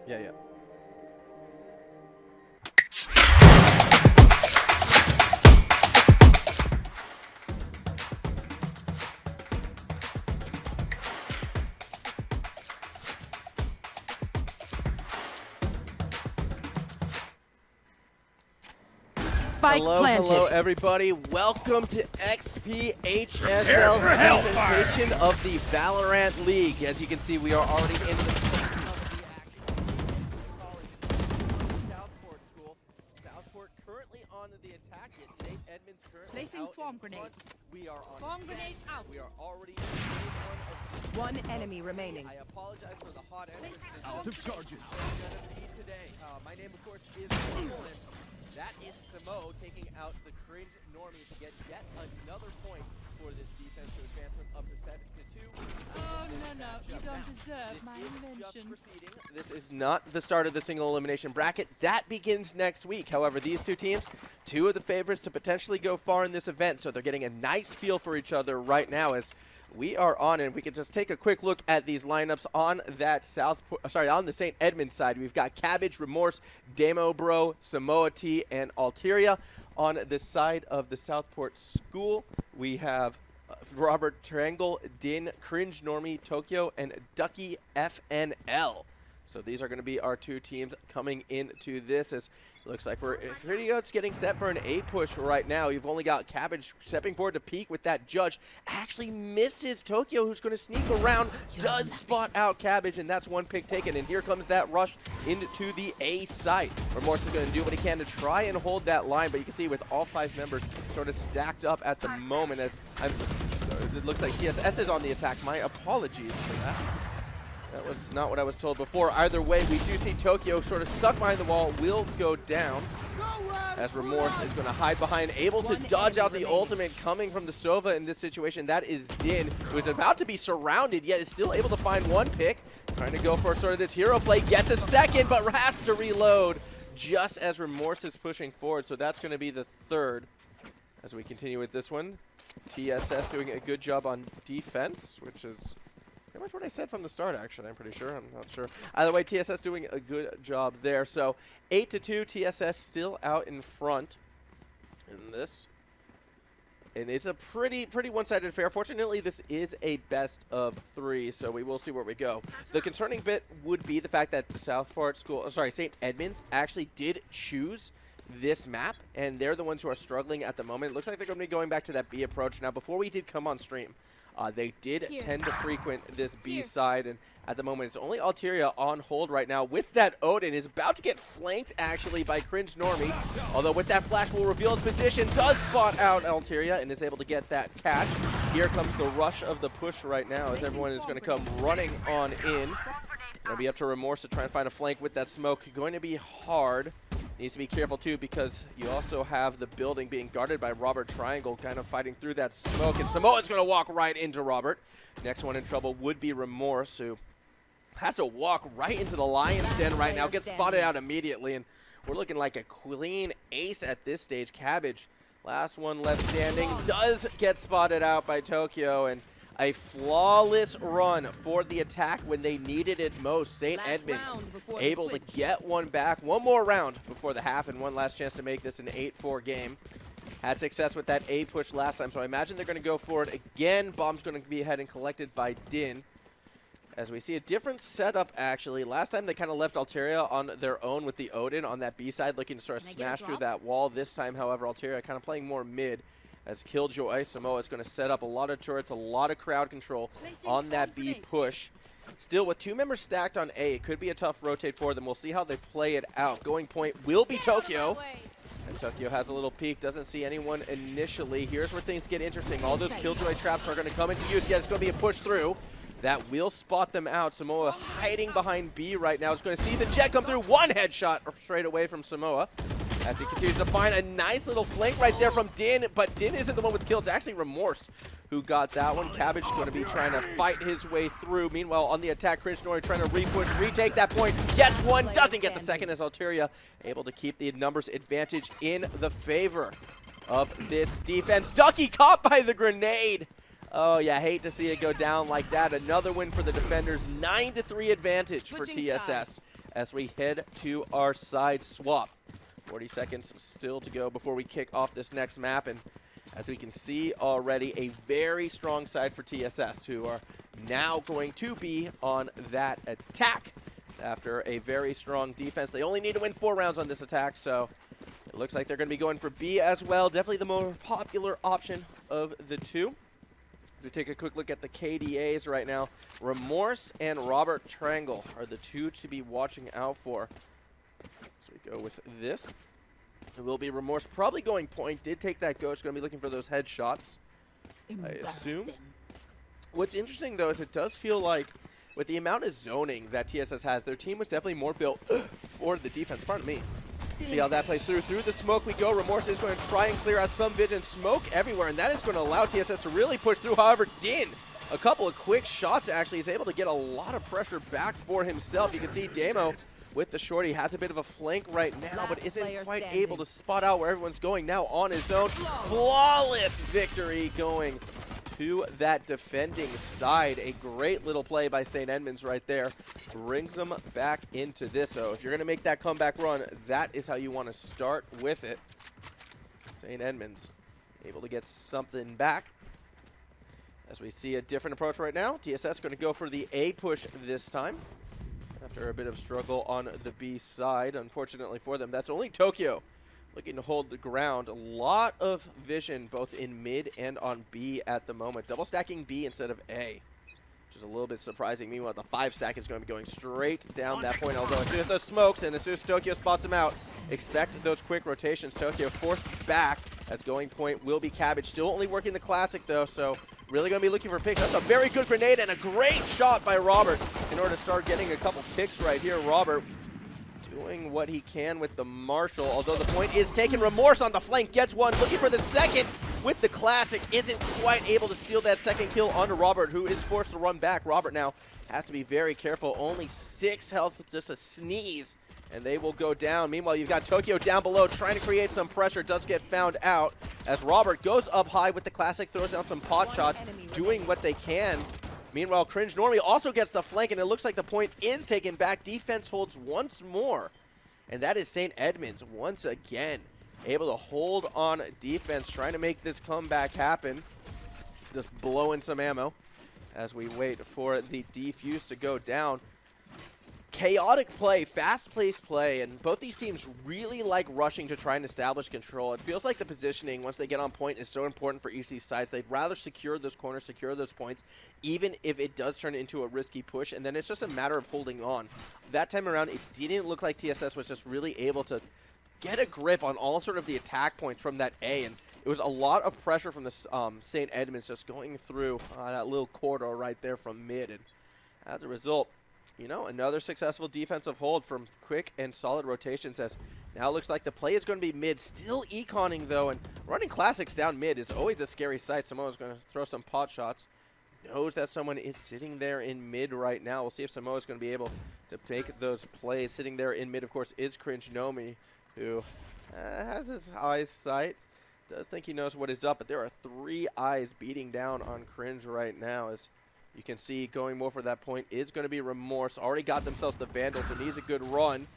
Yeah, yeah. Hello, everybody. Welcome to XPHSL presentation of the Valorant League. As you can see, we are already in the thick of the action. Southport School. Southport currently on the attack. Yet St. Edmunds currently placing out swarm in grenade. front. We are on Swarm set. grenade out. We are already in phase One enemy remaining. I apologize for the hot entrances. Out of charges. Today. My name, of course, is Valorant. That is Samo taking out the cringe normie to get yet another point for this defense to advance them up to 7-2. Oh, no, you don't deserve my inventions. This is not the start of the single elimination bracket. That begins next week. However, these two teams, two of the favorites to potentially go far in this event, so they're getting a nice feel for each other right now as we are on, and we can just take a quick look at these lineups on that on the St. Edmunds side. We've got Cabbage, Remorse, Demo Bro, Samoa T, and Alteria. On the side of the Southport School, we have Robert Triangle, Din, Cringe Normie, Tokyo, and Ducky FNL. So these are going to be our two teams coming into this. As looks like it's pretty good. It's getting set for an A push right now. You've only got Cabbage stepping forward to peek with that judge. Actually misses Tokyo, who's going to sneak around. Does spot out Cabbage, and that's one pick taken. And here comes that rush into the A site. Remorse is going to do what he can to try and hold that line, but you can see with all 5 members sort of stacked up at the moment as it looks like TSS is on the attack. My apologies for that. That was not what I was told before. Either way, we do see Tokyo sort of stuck behind the wall, will go down. As Remorse is going to hide behind, able to dodge out the ultimate coming from the Sova in this situation. That is Din, who is about to be surrounded, yet is still able to find one pick. Trying to go for sort of this hero play, gets a second, but has to reload just as Remorse is pushing forward. So that's going to be the third as we continue with this one. TSS doing a good job on defense, which is pretty much what I said from the start, actually. I'm pretty sure. I'm not sure. Either way, TSS doing a good job there. So 8-2, TSS still out in front in this. And it's a pretty one-sided affair. Fortunately, this is a best of 3, so we will see where we go. The concerning bit would be the fact that St. Edmunds actually did choose this map, and they're the ones who are struggling at the moment. It looks like they're going to be going back to that B approach. Now, before we did come on stream, they did tend to frequent this B side, and at the moment it's only Alteria on hold right now with that Odin. Is about to get flanked actually by Cringe Normie, although with that flash will reveal his position, does spot out Alteria and is able to get that catch. Here comes the rush of the push right now as everyone is going to come running on in. Going to be up to Remorse to try and find a flank with that smoke. Going to be hard. Needs to be careful too because you also have the building being guarded by Robert Triangle kind of fighting through that smoke, and Samoa's going to walk right into Robert. Next one in trouble would be Remorse, who has to walk right into the lion's den right now, gets spotted out immediately, and we're looking like a clean ace at this stage. Cabbage, last one left standing, does get spotted out by Tokyo, and a flawless run for the attack when they needed it most. St. Edmunds able to get one back. One more round before the half and one last chance to make this an 8-4 game. Had success with that A push last time, so I imagine they're going to go for it again. Bomb's going to be ahead and collected by Din. As we see a different setup, actually. Last time they kind of left Alteria on their own with the Odin on that B side, looking to sort of smash through that wall. This time, however, Alteria kind of playing more mid. As Killjoy, Samoa is going to set up a lot of turrets, a lot of crowd control on that B push. Still, with 2 members stacked on A, it could be a tough rotate for them. We'll see how they play it out. Going point will be Tokyo. As Tokyo has a little peek, doesn't see anyone initially. Here's where things get interesting. All those Killjoy traps are going to come into use. Yeah, it's going to be a push through. That will spot them out. Samoa hiding behind B right now. Is going to see the jet come through. One headshot straight away from Samoa. As he continues to find a nice little flank right there from Din, but Din isn't the one with kills. It's actually Remorse who got that one. Cabbage is going to be trying to fight his way through. Meanwhile, on the attack, Cringe Normie trying to re-push, retake that point. Gets one, doesn't get the second as Alteria able to keep the numbers advantage in the favor of this defense. Ducky caught by the grenade. Oh, yeah, hate to see it go down like that. Another win for the defenders. 9-3 advantage for TSS. as we head to our side swap. 40 seconds still to go before we kick off this next map, and as we can see already, a very strong side for TSS, who are now going to be on that attack after a very strong defense. They only need to win 4 rounds on this attack, so it looks like they're going to be going for B as well. Definitely the more popular option of the two. We take a quick look at the KDAs right now. Remorse and Robert Trangle are the two to be watching out for. So we go with this. It will be Remorse probably going point. Did take that ghost. Going to be looking for those headshots, I assume. What's interesting, though, is it does feel like with the amount of zoning that TSS has, their team was definitely more built for the defense. Pardon me. See how that plays through. Through the smoke we go. Remorse is going to try and clear out some vision. Smoke everywhere, and that is going to allow TSS to really push through. However, Din, a couple of quick shots, actually is able to get a lot of pressure back for himself. You can see Damo with the shorty has a bit of a flank right now, but isn't quite able to spot out where everyone's going now on his own. Flawless victory going to that defending side. A great little play by St. Edmunds right there. Brings them back into this. So if you're going to make that comeback run, that is how you want to start with it. St. Edmunds able to get something back. As we see a different approach right now, TSS going to go for the A push this time. After a bit of struggle on the B side, unfortunately for them. That's only Tokyo looking to hold the ground. A lot of vision both in mid and on B at the moment. Double stacking B instead of A, which is a little bit surprising. Meanwhile, the 5 stack is going to be going straight down that point. Although as soon as those smokes and as soon as Tokyo spots him out, expect those quick rotations. Tokyo forced back as going point will be Cabbage. Still only working the classic though, so really going to be looking for picks. That's a very good grenade and a great shot by Robert in order to start getting a couple picks right here. Robert doing what he can with the Marshall, although the point is taken. Remorse on the flank gets one, looking for the second with the classic. Isn't quite able to steal that second kill onto Robert, who is forced to run back. Robert now has to be very careful. Only 6 health, just a sneeze, and they will go down. Meanwhile, you've got Tokyo down below trying to create some pressure. Does get found out as Robert goes up high with the classic, throws down some pot shots, doing what they can. Meanwhile, Cringe Normie also gets the flank, and it looks like the point is taken back. Defense holds once more, and that is St. Edmunds once again able to hold on defense, trying to make this comeback happen. Just blowing some ammo as we wait for the defuse to go down. Chaotic play, fast-paced play, and both these teams really like rushing to try and establish control. It feels like the positioning, once they get on point, is so important for each of these sides. They'd rather secure those corners, secure those points, even if it does turn into a risky push, and then it's just a matter of holding on. That time around, it didn't look like TSS was just really able to get a grip on all sort of the attack points from that A, and it was a lot of pressure from the St. Edmunds just going through that little corridor right there from mid, and as a result, you know, another successful defensive hold from quick and solid rotations, as now it looks like the play is going to be mid. Still econing, though, and running classics down mid is always a scary sight. Samoa's going to throw some pot shots. Knows that someone is sitting there in mid right now. We'll see if Samoa's going to be able to take those plays. Sitting there in mid, of course, is Cringe Nomi, who has his eyes sight. Does think he knows what is up, but there are 3 eyes beating down on Cringe right now, as you can see going more for that point is going to be Remorse. Already got themselves the Vandal, so needs a good run.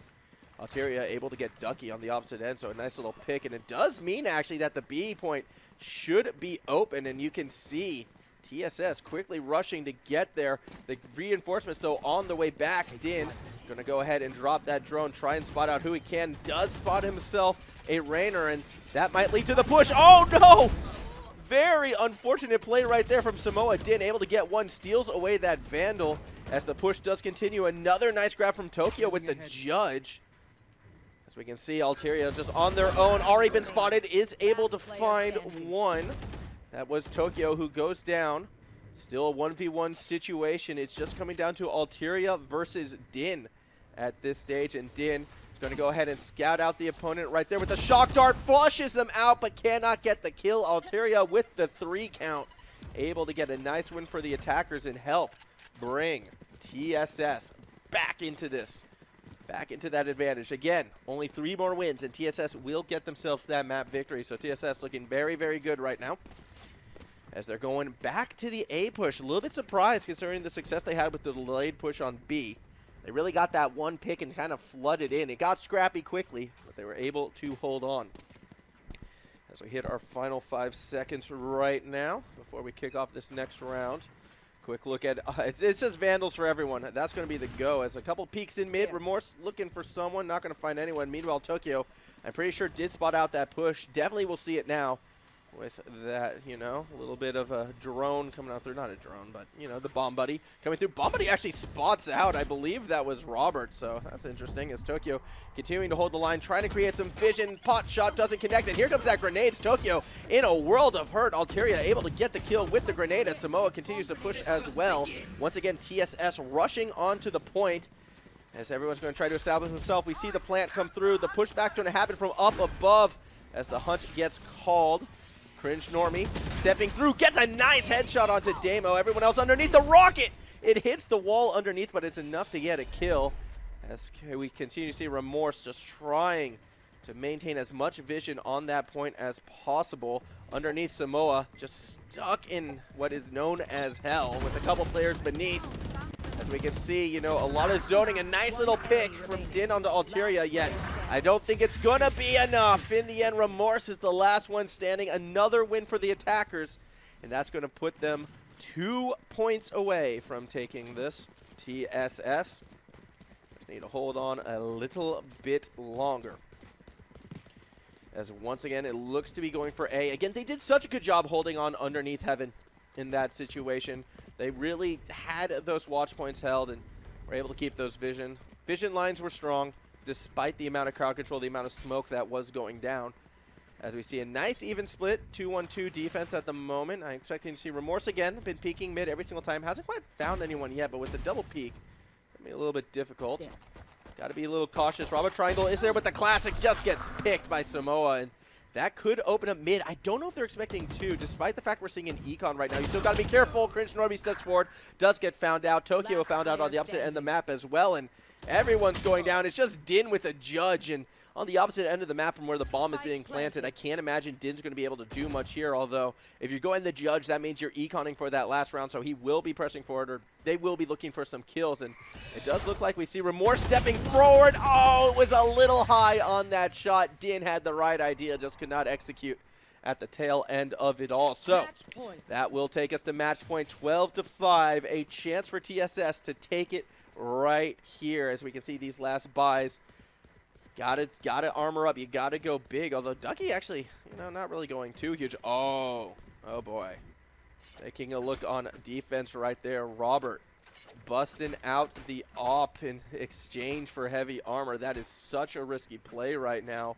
Alteria able to get Ducky on the opposite end, so a nice little pick. And it does mean, actually, that the B point should be open. And you can see TSS quickly rushing to get there. The reinforcements, though, on the way back. Din going to go ahead and drop that drone, try and spot out who he can. Does spot himself a Rainer, and that might lead to the push. Oh, no! Very unfortunate play right there from Samoa. Din able to get one, steals away that Vandal as the push does continue. Another nice grab from Tokyo with the Judge. As we can see, Alteria just on their own, already been spotted, is able to find one. That was Tokyo who goes down. Still a 1v1 situation. It's just coming down to Alteria versus Din at this stage, and Din going to go ahead and scout out the opponent right there with the shock dart, flushes them out, but cannot get the kill. Alteria with the 3 count, able to get a nice win for the attackers and help bring TSS back into this, back into that advantage. Again, only 3 more wins, and TSS will get themselves that map victory. So TSS looking very, very good right now, as they're going back to the A push. A little bit surprised considering the success they had with the delayed push on B. They really got that one pick and kind of flooded in. It got scrappy quickly, but they were able to hold on. As we hit our final 5 seconds right now before we kick off this next round. Quick look at, it says Vandals for everyone. That's going to be the go. As a couple peeks in mid, Remorse looking for someone, not going to find anyone. Meanwhile, Tokyo, I'm pretty sure did spot out that push. Definitely will see it now with that, you know, a little bit of a drone coming out through. Not a drone, but, you know, the Bomb Buddy coming through. Bomb Buddy actually spots out. I believe that was Robert, so that's interesting. As Tokyo continuing to hold the line, trying to create some vision. Pot shot doesn't connect, and here comes that grenade. Tokyo in a world of hurt. Altaria able to get the kill with the grenade as Samoa continues to push as well. Once again, TSS rushing onto the point. As everyone's going to try to establish himself, we see the plant come through. The pushback going to happen from up above as the hunt gets called. Cringe Normie stepping through, gets a nice headshot onto Damo. Everyone else underneath the rocket. It hits the wall underneath, but it's enough to get a kill. As we continue to see Remorse just trying to maintain as much vision on that point as possible. Underneath, Samoa just stuck in what is known as hell with a couple players beneath. As we can see, you know, a lot of zoning, a nice little pick from Din onto Altaria, yet I don't think it's going to be enough. In the end, Remorse is the last one standing. Another win for the attackers, and that's going to put them 2 points away from taking this. TSS just need to hold on a little bit longer. As once again, it looks to be going for A. Again, they did such a good job holding on underneath Heaven in that situation. They really had those watch points held and were able to keep those vision. Vision lines were strong, despite the amount of crowd control, the amount of smoke that was going down. As we see a nice even split, 2-1-2 defense at the moment. I'm expecting to see Remorse again, been peeking mid every single time. Hasn't quite found anyone yet, but with the double peek, it's going to be a little bit difficult. Yeah. Got to be a little cautious. Robert Triangle is there with the classic, just gets picked by Samoa, and that could open up mid. I don't know if they're expecting 2, despite the fact we're seeing an econ right now. You still got to be careful. Cringe Normie steps forward, does get found out. Tokyo found out on the opposite end of the map as well, and everyone's going down. It's just Din with a judge, and on the opposite end of the map from where the bomb is being planted, I can't imagine Din's going to be able to do much here, although if you're going the judge, that means you're econing for that last round, so he will be pressing forward, or they will be looking for some kills, and it does look like we see Remorse stepping forward. Oh, it was a little high on that shot. Din had the right idea, just could not execute at the tail end of it all. So that will take us to match point 12-5, a chance for TSS to take it right here. As we can see these last buys, gotta armor up, you gotta go big, although Ducky actually, you know, not really going too huge. Oh boy, taking a look on defense right there. Robert busting out the op in exchange for heavy armor. That is such a risky play right now.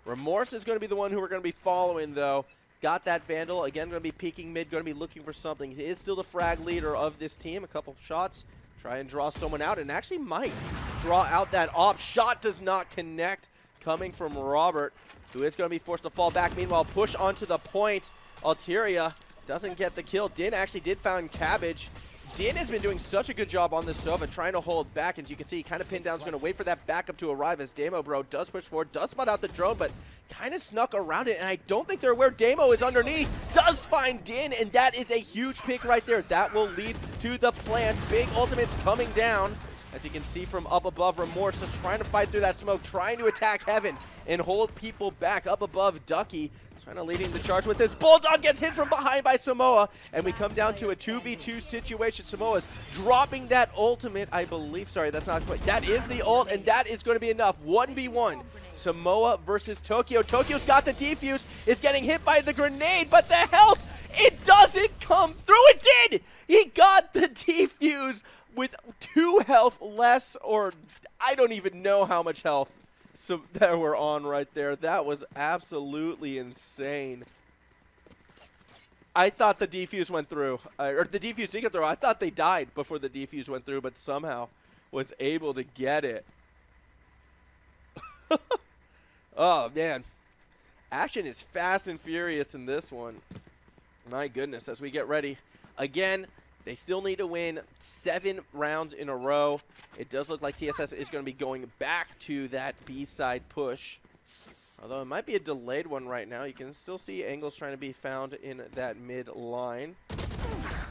Remorse is going to be the one who we're going to be following, though. Got that Vandal. Again, going to be peeking mid, going to be looking for something. He is still the frag leader of this team. A couple shots. Try and draw someone out, and actually might draw out that op. Shot does not connect, coming from Robert, who is going to be forced to fall back. Meanwhile, push onto the point. Altaria doesn't get the kill. Din actually did find Cabbage. Din has been doing such a good job on this Sova, trying to hold back. As you can see, kind of pinned down, is going to wait for that backup to arrive as Damo Bro does push forward, does spot out the drone, but kind of snuck around it, and I don't think they're aware Damo is underneath. Does find Din, and that is a huge pick right there. That will lead to the plant. Big ultimates coming down. As you can see from up above, Remorse just trying to fight through that smoke, trying to attack Heaven and hold people back. Up above, Ducky trying to leading the charge with this. Bulldog gets hit from behind by Samoa, and we come down to a 2v2 situation. Samoa's dropping that ultimate, I believe. Sorry, that's not quite. That is the ult, and that is going to be enough. 1v1. Samoa versus Tokyo. Tokyo's got the defuse, is getting hit by the grenade, but the health, it doesn't come through. It did! He got the defuse with 2 health less, or I don't even know how much health so that we're on right there. That was absolutely insane. I thought the defuse went through, or the defuse did get through. I thought they died before the defuse went through, but somehow was able to get it. Oh, man. Action is fast and furious in this one. My goodness, as we get ready. Again, they still need to win 7 rounds in a row. It does look like TSS is going to be going back to that B-side push. Although it might be a delayed one right now. You can still see angles trying to be found in that mid line.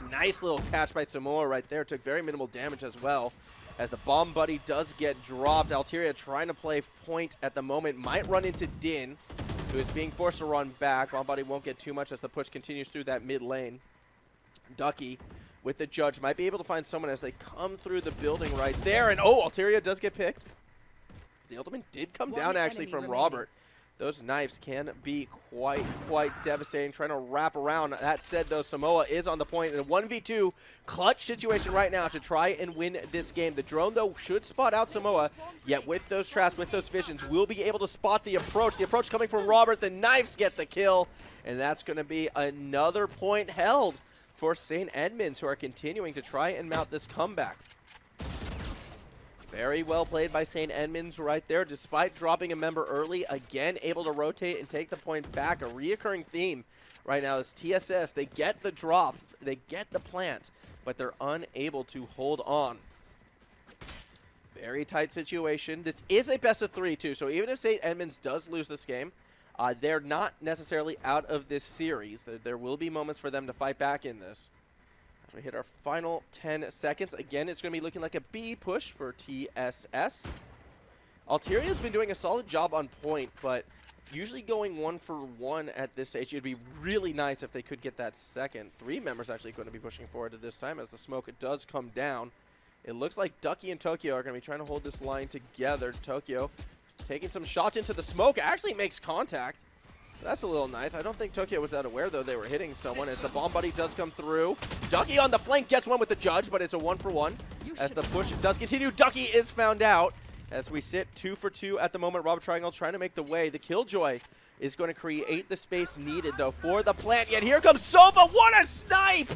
Nice little catch by Samoa right there. Took very minimal damage as well. as the bomb buddy does get dropped. Alteria trying to play point at the moment. Might run into Din, who is being forced to run back. Bomb buddy won't get too much as the push continues through that mid lane. Ducky with the judge might be able to find someone as they come through the building right there. And oh, Alteria does get picked. The ultimate did come down actually from Robert. Those knives can be quite devastating, trying to wrap around. That said, though, Samoa is on the point in a 1v2 clutch situation right now to try and win this game. The drone, though, should spot out Samoa, yet with those traps, with those visions, will be able to spot the approach. The approach coming from Robert. The knives get the kill, and that's going to be another point held for St. Edmunds, who are continuing to try and mount this comeback. Very well played by St. Edmunds right there, despite dropping a member early. Again, able to rotate and take the point back. A reoccurring theme right now is TSS. They get the drop, they get the plant, but they're unable to hold on. Very tight situation. This is a best of 3 too, so even if St. Edmunds does lose this game, they're not necessarily out of this series. There will be moments for them to fight back in this. As we hit our final 10 seconds, again, it's going to be looking like a B push for TSS. Alteria's been doing a solid job on point, but usually going 1 for 1 at this stage, it'd be really nice if they could get that second. 3 members actually going to be pushing forward at this time as the smoke does come down. It looks like Ducky and Tokyo are going to be trying to hold this line together. Tokyo taking some shots into the smoke, actually makes contact. That's a little nice. I don't think Tokyo was that aware, though, they were hitting someone as the bomb buddy does come through. Ducky on the flank gets one with the judge, but it's a 1 for 1. As the push does continue, Ducky is found out. As we sit 2 for 2 at the moment, Robert Triangle trying to make the way. The Killjoy is going to create the space needed, though, for the plant. Yet here comes Sova. What a snipe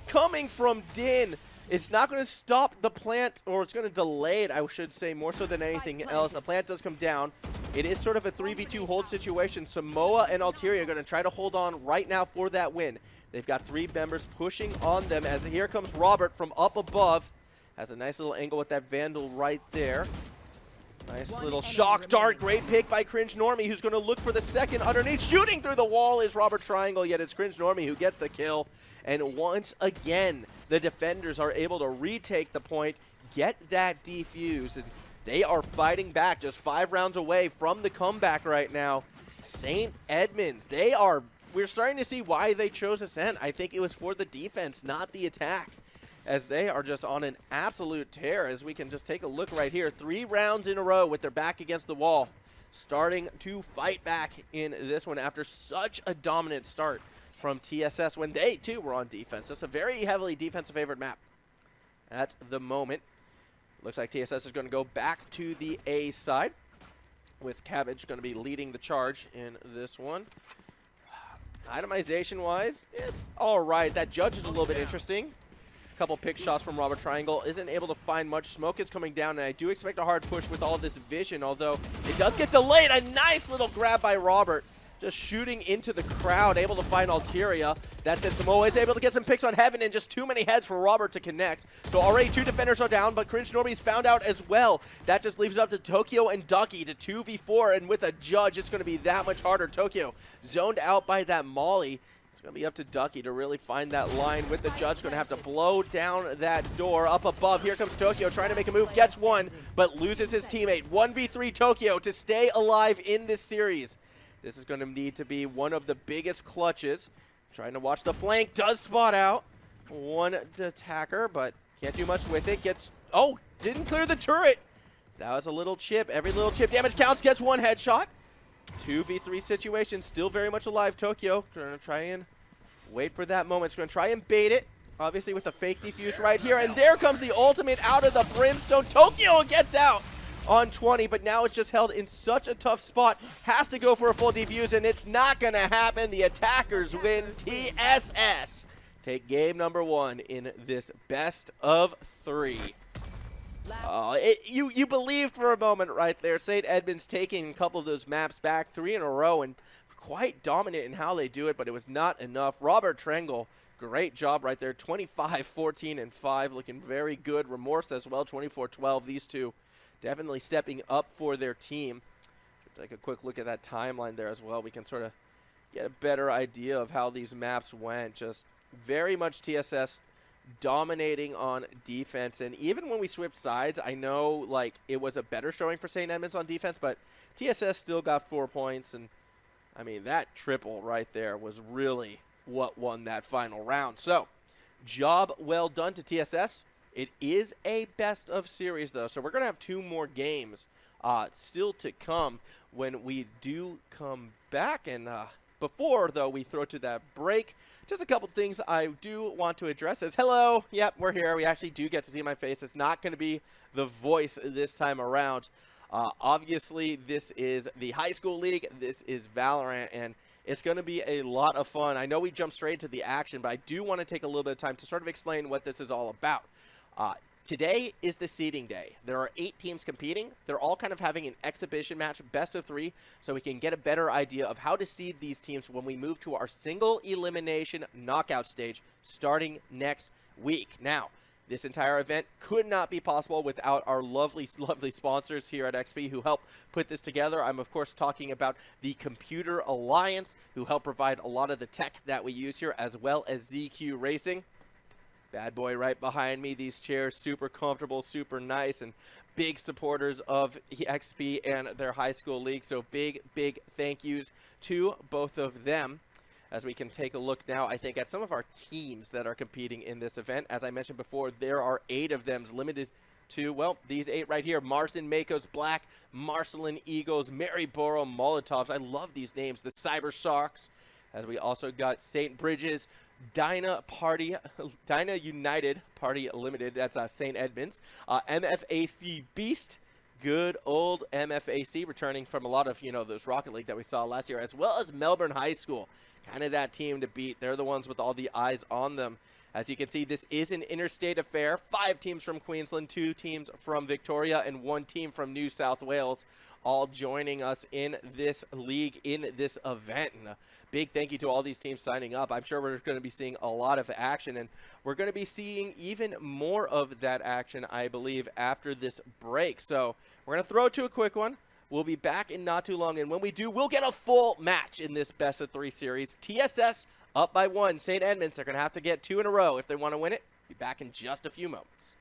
coming from Din. It's not going to stop the plant, or it's going to delay it, I should say, more so than anything else. The plant does come down. It is sort of a 3v2 hold situation. Samoa and Alteria are going to try to hold on right now for that win. They've got 3 members pushing on them as here comes Robert from up above. Has a nice little angle with that Vandal right there. Nice little shock dart. Great pick by Cringe Normie, who's going to look for the second underneath. Shooting through the wall is Robert Triangle, yet it's Cringe Normie who gets the kill. And once again, the defenders are able to retake the point, get that defuse, and they are fighting back just 5 rounds away from the comeback right now. St. Edmunds, we're starting to see why they chose Ascent. I think it was for the defense, not the attack, as they are just on an absolute tear, as we can just take a look right here. 3 rounds in a row with their back against the wall, starting to fight back in this one after such a dominant start from TSS when they, too, were on defense. It's a very heavily defensive-favored map at the moment. Looks like TSS is going to go back to the A side, with Cabbage going to be leading the charge in this one. Itemization-wise, it's all right. That judge is a little bit interesting. A couple pick shots from Robert Triangle. Isn't able to find much. Smoke is coming down, and I do expect a hard push with all of this vision, although it does get delayed. A nice little grab by Robert. Just shooting into the crowd, able to find Alteria. That's it. Samoa is able to get some picks on Heaven, and just too many heads for Robert to connect. So already 2 defenders are down, but Cringe Normie's found out as well. That just leaves it up to Tokyo and Ducky to 2v4, and with a judge, it's going to be that much harder. Tokyo zoned out by that Molly. It's going to be up to Ducky to really find that line with the judge. Going to have to blow down that door up above. Here comes Tokyo trying to make a move. Gets one, but loses his teammate. 1v3 Tokyo to stay alive in this series. This is going to need to be one of the biggest clutches. Trying to watch the flank. Does spot out one attacker, but can't do much with it. Didn't clear the turret. That was a little chip. Every little chip damage counts. Gets 1 headshot. 2v3 situation. Still very much alive. Tokyo going to try and wait for that moment. It's going to try and bait it. Obviously with a fake defuse right here. And there comes the ultimate out of the brimstone. Tokyo gets out on 20, but now it's just held in such a tough spot. Has to go for a full defuse, and it's not going to happen. The attackers win. TSS take game number 1 in this best of 3. You believed for a moment right there. St. Edmunds taking a couple of those maps back 3 in a row, and quite dominant in how they do it, but it was not enough. Robert Triangle, great job right there. 25, 14, and 5, looking very good. Remorse as well, 24-12. These two definitely stepping up for their team. Take a quick look at that timeline there as well. We can sort of get a better idea of how these maps went. Just very much TSS dominating on defense. And even when we switched sides, I know like it was a better showing for St. Edmunds on defense, but TSS still got 4 points. And I mean, that triple right there was really what won that final round. So, job well done to TSS. It is a best of series, though, so we're going to have 2 more games still to come when we do come back. And before, though, we throw to that break, just a couple things I do want to address. As hello, yep, we're here. We actually do get to see my face. It's not going to be the voice this time around. Obviously, this is the high school league. This is Valorant, and it's going to be a lot of fun. I know we jumped straight to the action, but I do want to take a little bit of time to sort of explain what this is all about. Today is the seeding day. There are 8 teams competing. They're all kind of having an exhibition match, best of 3, so we can get a better idea of how to seed these teams when we move to our single elimination knockout stage starting next week. Now, this entire event could not be possible without our lovely, lovely sponsors here at XP who help put this together. I'm, of course, talking about the Computer Alliance, who help provide a lot of the tech that we use here, as well as ZQ Racing. Bad boy right behind me. These chairs, super comfortable, super nice, and big supporters of XP and their high school league. So big, big thank yous to both of them. As we can take a look now, I think, at some of our teams that are competing in this event. As I mentioned before, there are 8 of them limited to, well, these 8 right here. Marston, Makos, Black, Marcelin, Eagles, Maryborough, Molotovs. I love these names. The Cyber Sharks. As we also got St. Bridges, Dyna United Party Limited, that's St. Edmunds, MFAC Beast, good old MFAC, returning from a lot of, those Rocket League that we saw last year, as well as Melbourne High School, kind of that team to beat. They're the ones with all the eyes on them. As you can see, this is an interstate affair. 5 teams from Queensland, 2 teams from Victoria, and 1 team from New South Wales, all joining us in this league, in this event. And big thank you to all these teams signing up. I'm sure we're going to be seeing a lot of action, and we're going to be seeing even more of that action, I believe, after this break. So we're going to throw it to a quick one. We'll be back in not too long, and when we do, we'll get a full match in this best of 3 series. TSS up by 1. St. Edmunds, they're going to have to get 2 in a row if they want to win it. Be back in just a few moments.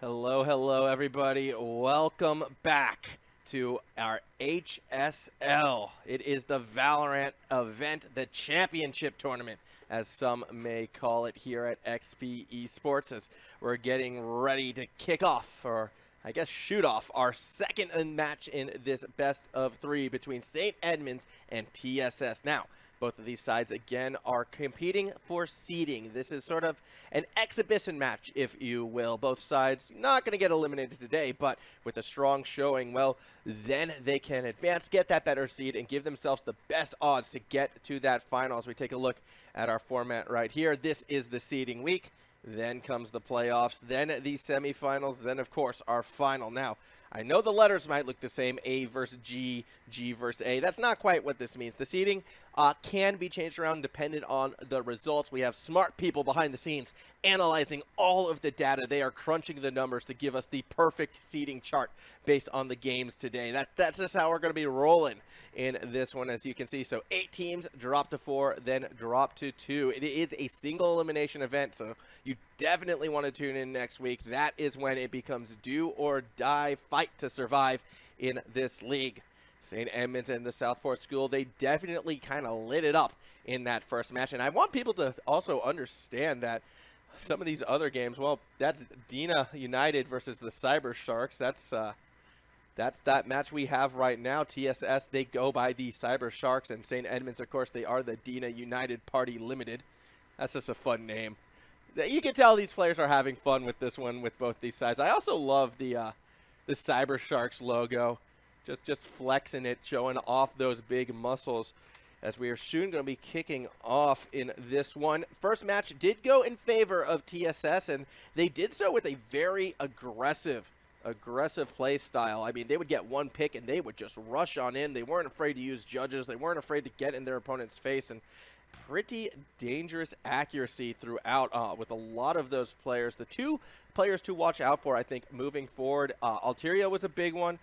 Hello, hello, everybody. Welcome back to our HSL. It is the Valorant event, the championship tournament, as some may call it here at XP Esports, as we're getting ready to kick off, or I guess shoot off, our second match in this best of 3 between St. Edmunds and TSS. Now, both of these sides, again, are competing for seeding. This is sort of an exhibition match, if you will. Both sides not going to get eliminated today, but with a strong showing, well, then they can advance, get that better seed, and give themselves the best odds to get to that final. As we take a look at our format right here, this is the seeding week. Then comes the playoffs, then the semifinals, then, of course, our final. Now, I know the letters might look the same, A versus G, G versus A. That's not quite what this means. The seeding can be changed around dependent on the results. We have smart people behind the scenes analyzing all of the data. They are crunching the numbers to give us the perfect seeding chart based on the games today. That's just how we're going to be rolling in this one, as you can see. So 8 teams drop to 4, then drop to 2. It is a single elimination event, so you definitely want to tune in next week. That is when it becomes do or die, fight to survive in this league. St. Edmunds and the Southport School, they definitely kind of lit it up in that first match. And I want people to also understand that some of these other games, well, that's Dina United versus the Cyber Sharks. That's that match we have right now. TSS, they go by the Cyber Sharks, and St. Edmunds, of course, they are the Dina United Party Limited. That's just a fun name. You can tell these players are having fun with this one with both these sides. I also love the Cyber Sharks logo, just flexing it, showing off those big muscles, as we are soon going to be kicking off in this one. First match did go in favor of TSS, and they did so with a very aggressive play style. I mean, they would get one pick and they would just rush on in. They weren't afraid to use judges. They weren't afraid to get in their opponent's face, and pretty dangerous accuracy throughout with a lot of those players. The two players to watch out for, I think, moving forward, Alteria was a big one.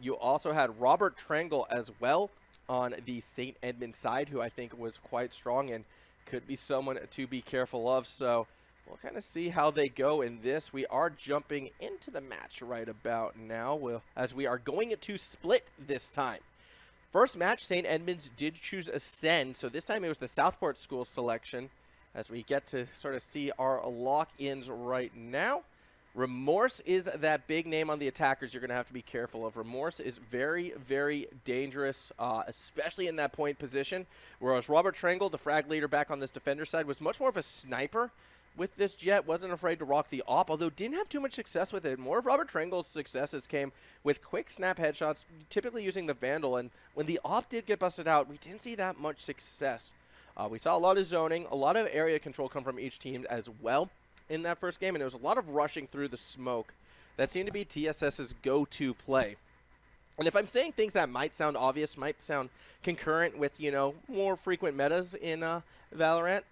You also had Robert Trangle as well on the St. Edmund side, who I think was quite strong and could be someone to be careful of. So we'll kind of see how they go in this. We are jumping into the match right about now, as we are going to split this time. First match, St. Edmunds did choose Ascend, so this time it was the Southport School selection, as we get to sort of see our lock-ins right now. Remorse is that big name on the attackers you're going to have to be careful of. Remorse is very, very dangerous, especially in that point position, whereas Robert Trangle, the frag leader back on this defender side, was much more of a sniper with this jet, wasn't afraid to rock the op, although didn't have too much success with it. More of Robert Trangle's successes came with quick snap headshots, typically using the Vandal, and when the op did get busted out, we didn't see that much success. We saw a lot of zoning, a lot of area control come from each team as well in that first game, and there was a lot of rushing through the smoke. That seemed to be TSS's go-to play. And if I'm saying things that might sound obvious, might sound concurrent with, you know, more frequent metas in Valorant,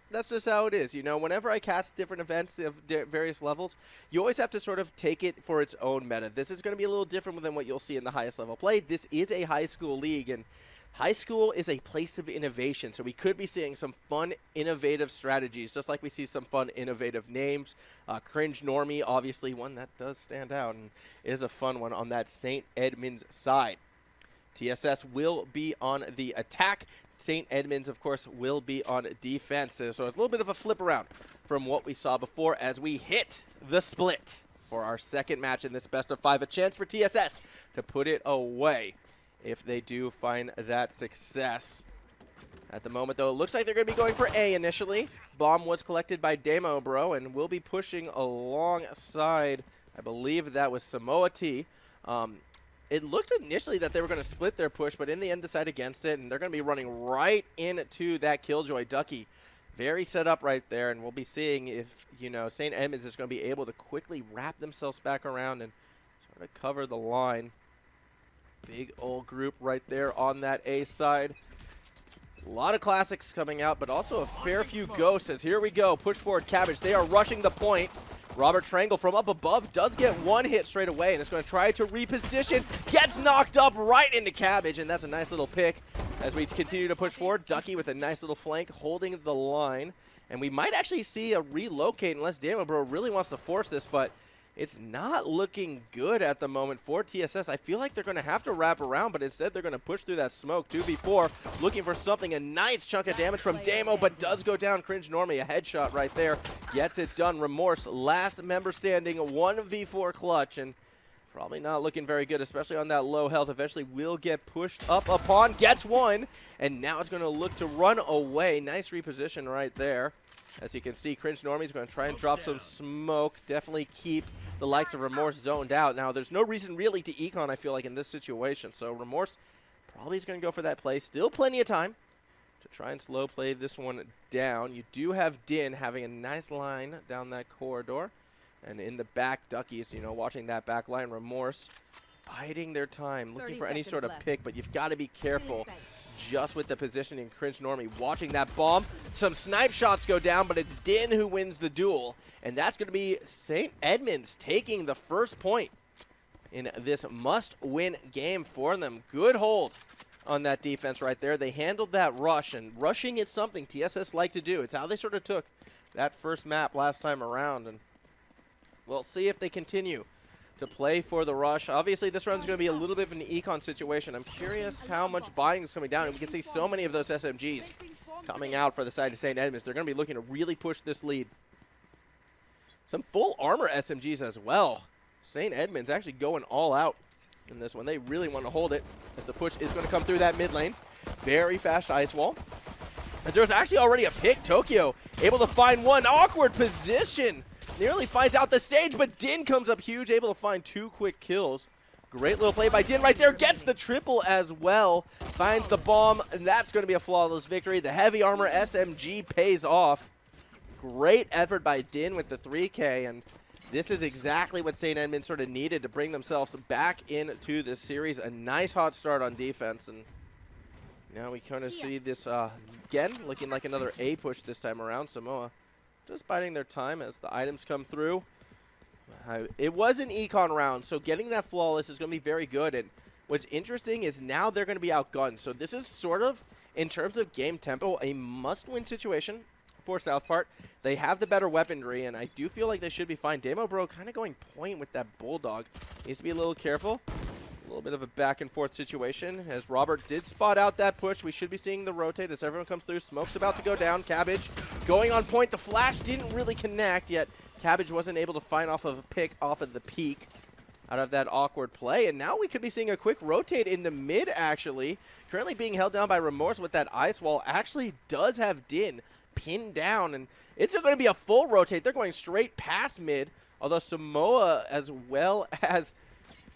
that's just how it is. You know, whenever I cast different events of various levels, you always have to sort of take it for its own meta. This is going to be a little different than what you'll see in the highest level play. This is a high school league, and high school is a place of innovation, so we could be seeing some fun, innovative strategies, just like we see some fun, innovative names. Cringe Normie, obviously one that does stand out and is a fun one on that St. Edmunds side. TSS will be on the attack. St. Edmunds, of course, will be on defense. So it's a little bit of a flip around from what we saw before as we hit the split for our second match in this best of 5. A chance for TSS to put it away if they do find that success. At the moment, though, it looks like they're going to be going for A initially. Bomb was collected by Demo Bro and will be pushing alongside, I believe that was Samoa T. It looked initially that they were going to split their push, but in the end decide against it, and they're going to be running right into that Killjoy Ducky. Very set up right there, and we'll be seeing if, you know, St. Edmunds is going to be able to quickly wrap themselves back around and sort of cover the line. Big old group right there on that A side. A lot of classics coming out, but also a fair few ghosts as here we go. Push forward Cabbage. They are rushing the point. Robert Trangle from up above does get one hit straight away, and is going to try to reposition. Gets knocked up right into Cabbage, and that's a nice little pick as we continue to push forward. Ducky with a nice little flank holding the line. And we might actually see a relocate unless Damabro really wants to force this, but it's not looking good at the moment for TSS. I feel like they're going to have to wrap around, but instead they're going to push through that smoke. 2v4, looking for something. A nice chunk of damage from Damo, but does go down. Cringe Normie, a headshot right there. Gets it done. Remorse, last member standing, 1v4 clutch, and probably not looking very good, especially on that low health. Eventually will get pushed up upon, gets one, and now it's going to look to run away. Nice reposition right there. As you can see, Cringe Normie is going to try and drop some smoke. Definitely keep the likes of Remorse zoned out. Now, there's no reason really to econ, I feel like, in this situation. So Remorse probably is going to go for that play. Still plenty of time to try and slow play this one down. You do have Din having a nice line down that corridor. And in the back, Duckies, you know, watching that back line. Remorse biding their time, looking for any sort of pick, but you've got to be careful just with the positioning. Cringe Normie watching that bomb. Some snipe shots go down, but it's Din who wins the duel. And that's going to be St. Edmunds taking the first point in this must-win game for them. Good hold on that defense right there. They handled that rush, and rushing is something TSS like to do. It's how they sort of took that first map last time around. And we'll see if they continue to play for the rush. Obviously, this round's going to be a little bit of an econ situation. I'm curious how much buying is coming down. And we can see so many of those SMGs coming out for the side of St. Edmunds. They're going to be looking to really push this lead. Some full armor SMGs as well. St. Edmunds actually going all out in this one. They really want to hold it as the push is going to come through that mid lane. Very fast ice wall. And there's actually already a pick. Tokyo able to find one. Awkward position. Nearly finds out the Sage, but Din comes up huge, able to find 2 quick kills. Great little play by Din right there. Gets the triple as well. Finds the bomb, and that's going to be a flawless victory. The heavy armor SMG pays off. Great effort by Din with the 3K, and this is exactly what St. Edmunds sort of needed to bring themselves back into this series. A nice hot start on defense, and now we kind of see this again, looking like another A push this time around. Samoa just biding their time as the items come through. It was an econ round, so getting that flawless is going to be very good. And what's interesting is now they're going to be outgunned. So this is sort of, in terms of game tempo, a must-win situation for Southpart. They have the better weaponry, and I do feel like they should be fine. Demo Bro kind of going point with that Bulldog. Needs to be a little careful. A little bit of a back-and-forth situation. As Robert did spot out that push, we should be seeing the rotate as everyone comes through. Smoke's about to go down. Cabbage going on point. The flash didn't really connect, yet Cabbage wasn't able to find off of a pick off of the peak out of that awkward play. And now we could be seeing a quick rotate into mid, actually. Currently being held down by Remorse with that ice wall. Actually does have Din pinned down, and it's going to be a full rotate. They're going straight past mid, although Samoa, as well as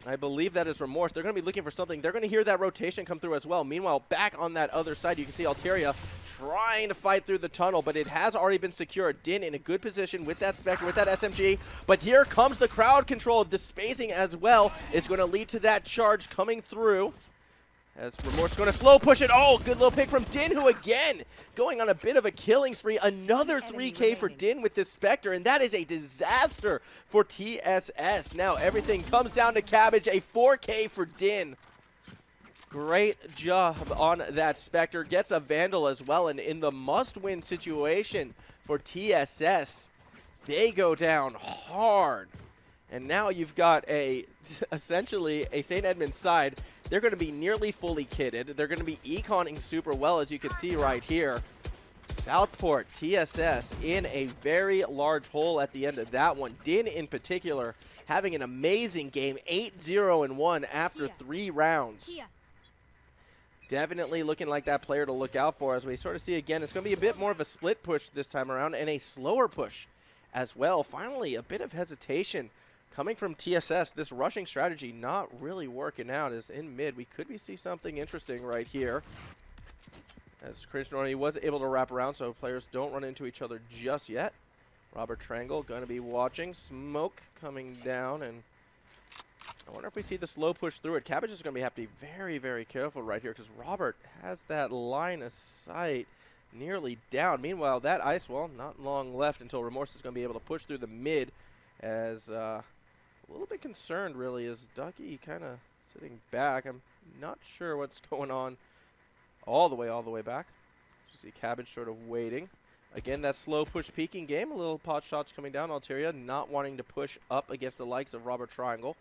I believe that is Remorse, they're going to be looking for something. They're going to hear that rotation come through as well. Meanwhile, back on that other side, you can see Alteria trying to fight through the tunnel, but it has already been secured. Din in a good position with that Spectre, with that SMG. But here comes the crowd control. The spacing as well is going to lead to that charge coming through. As Remorse going to slow push it. Oh, good little pick from Din, who again going on a bit of a killing spree. Another 3K for Din with this Spectre, and that is a disaster for TSS. Now everything comes down to Cabbage. A 4K for Din. Great job on that Spectre. Gets a Vandal as well, and in the must-win situation for TSS, they go down hard. And now you've got essentially a St. Edmunds side. They're going to be nearly fully kitted. They're going to be econing super well, as you can see right here. Southport, TSS, in a very large hole at the end of that one. Din, in particular, having an amazing game, 8-0-1 after 3 rounds. Definitely looking like that player to look out for, as we sort of see again. It's going to be a bit more of a split push this time around, and a slower push as well. Finally, a bit of hesitation coming from TSS. This rushing strategy not really working out. As in mid, we could see something interesting right here. As Krishnori was able to wrap around, so players don't run into each other just yet. Robert Triangle going to be watching. Smoke coming down, and I wonder if we see the slow push through it. Cabbage is going to have to be very, very careful right here, because Robert has that line of sight nearly down. Meanwhile, that ice wall, not long left until Remorse is going to be able to push through the mid, as a little bit concerned, really, is Ducky kind of sitting back. I'm not sure what's going on all the way back. You see Cabbage sort of waiting. Again, that slow push peeking game. A little pot shots coming down. Alteria not wanting to push up against the likes of Robert Triangle.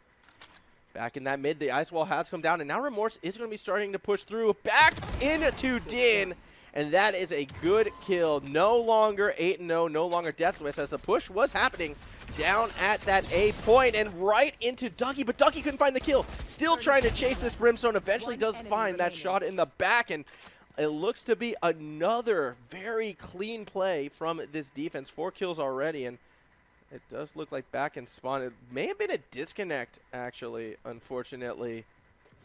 Back in that mid, the ice wall has come down, and now Remorse is going to be starting to push through. Back into Din, and that is a good kill. No longer 8-0, no longer deathless, as the push was happening down at that A point and right into Ducky, but Ducky couldn't find the kill. Still trying to chase this Brimstone. Eventually does find that shot in the back, and it looks to be another very clean play from this defense. 4 kills already, and it does look like back in spawn. It may have been a disconnect, actually, unfortunately,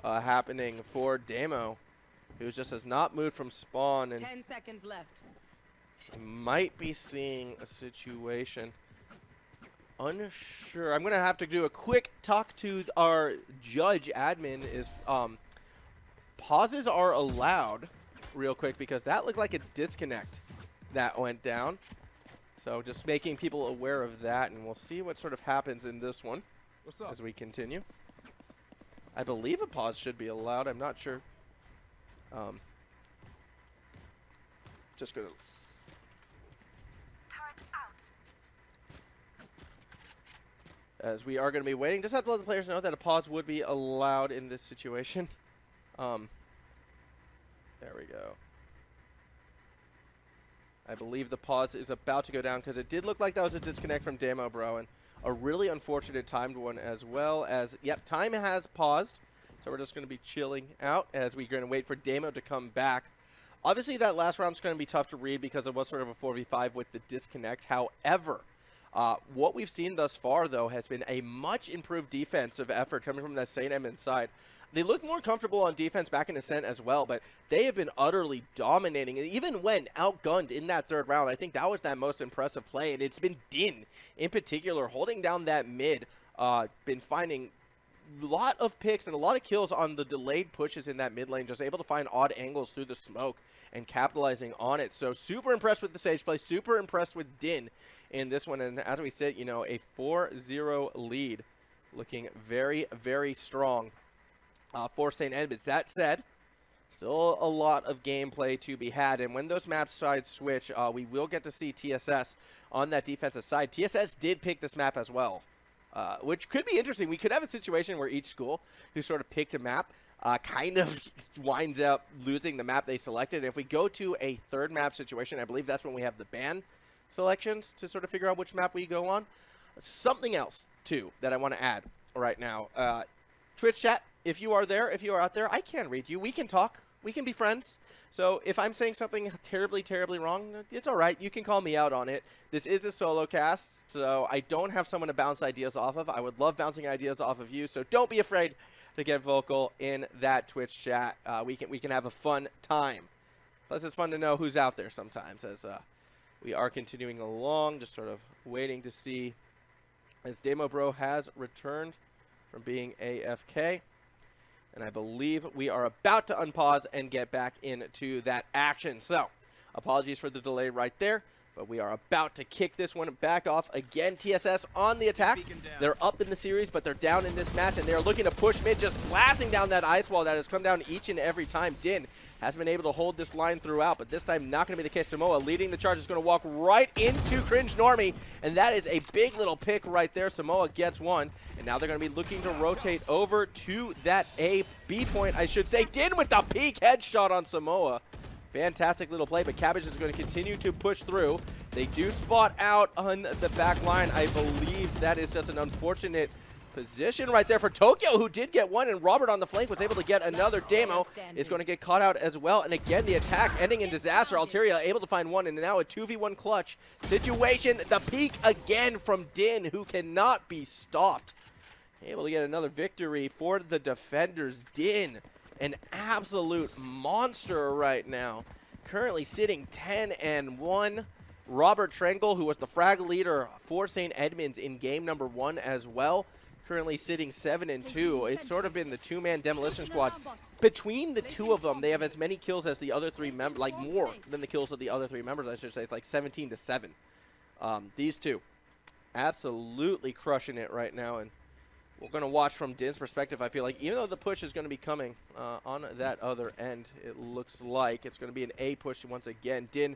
happening for Damo, who just has not moved from spawn, and 10 seconds left. Might be seeing a situation. Unsure. I'm going to have to do a quick talk to our judge admin. Is pauses are allowed real quick, because that looked like a disconnect that went down. So just making people aware of that, and we'll see what sort of happens in this one as we continue. I believe a pause should be allowed. I'm not sure. Just going to... As we are going to be waiting, just have to let the players know that a pause would be allowed in this situation. There we go. I believe the pause is about to go down because it did look like that was a disconnect from Demo Bro, and a really unfortunate timed one as well as, yep, time has paused. So we're just going to be chilling out as we're going to wait for Demo to come back. Obviously, that last round's going to be tough to read because it was sort of a 4v5 with the disconnect. However, what we've seen thus far, though, has been a much improved defensive effort coming from that St. Edmunds side. They look more comfortable on defense back in Ascent as well, but they have been utterly dominating. Even when outgunned in that third round, I think that was that most impressive play, and it's been Din in particular holding down that mid, been finding a lot of picks and a lot of kills on the delayed pushes in that mid lane, just able to find odd angles through the smoke and capitalizing on it. So super impressed with the Sage play, super impressed with Din in this one, and as we said, you know, a 4-0 lead looking very, very strong for St. Edmunds. That said, still a lot of gameplay to be had, and when those map sides switch, we will get to see TSS on that defensive side. TSS did pick this map as well, which could be interesting. We could have a situation where each school who sort of picked a map kind of winds up losing the map they selected. And if we go to a third map situation, I believe that's when we have the ban selections to sort of figure out which map we go on. Something else, too, that I want to add right now. Twitch chat, if you are there, if you are out there, I can read you. We can talk. We can be friends. So if I'm saying something terribly, terribly wrong, it's all right. You can call me out on it. This is a solo cast, so I don't have someone to bounce ideas off of. I would love bouncing ideas off of you, so don't be afraid to get vocal in that Twitch chat. We can have a fun time. Plus, it's fun to know who's out there sometimes as we are continuing along, just sort of waiting to see as Demo Bro has returned from being AFK. And I believe we are about to unpause and get back into that action. So, apologies for the delay right there, but we are about to kick this one back off again. TSS on the attack. They're up in the series, but they're down in this match, and they're looking to push mid, just blasting down that ice wall that has come down each and every time. Din has been able to hold this line throughout, but this time not going to be the case. Samoa leading the charge is going to walk right into Cringe Normie, and that is a big little pick right there. Samoa gets one, and now they're going to be looking to rotate over to that A, B point, I should say. Din with the peak headshot on Samoa. Fantastic little play, but Cabbage is going to continue to push through. They do spot out on the back line. I believe that is just an unfortunate position right there for Tokyo, who did get one, and Robert on the flank was able to get another. Demo is going to get caught out as well, and again, the attack ending in disaster. Alteria able to find one, and now a 2v1 clutch situation. The peak again from Din, who cannot be stopped. Able to get another victory for the defenders. Din, an absolute monster right now. Currently sitting 10-1. Robert Trengle, who was the frag leader for St. Edmunds in game number 1 as well, currently sitting 7-2. It's sort of been the two-man demolition squad. Between the two of them, they have as many kills as the other three members, like more than the kills of the other three members, I should say. It's like 17-7. These two absolutely crushing it right now, and we're going to watch from Din's perspective. I feel like even though the push is going to be coming on that other end, it looks like it's going to be an A push once again. Din,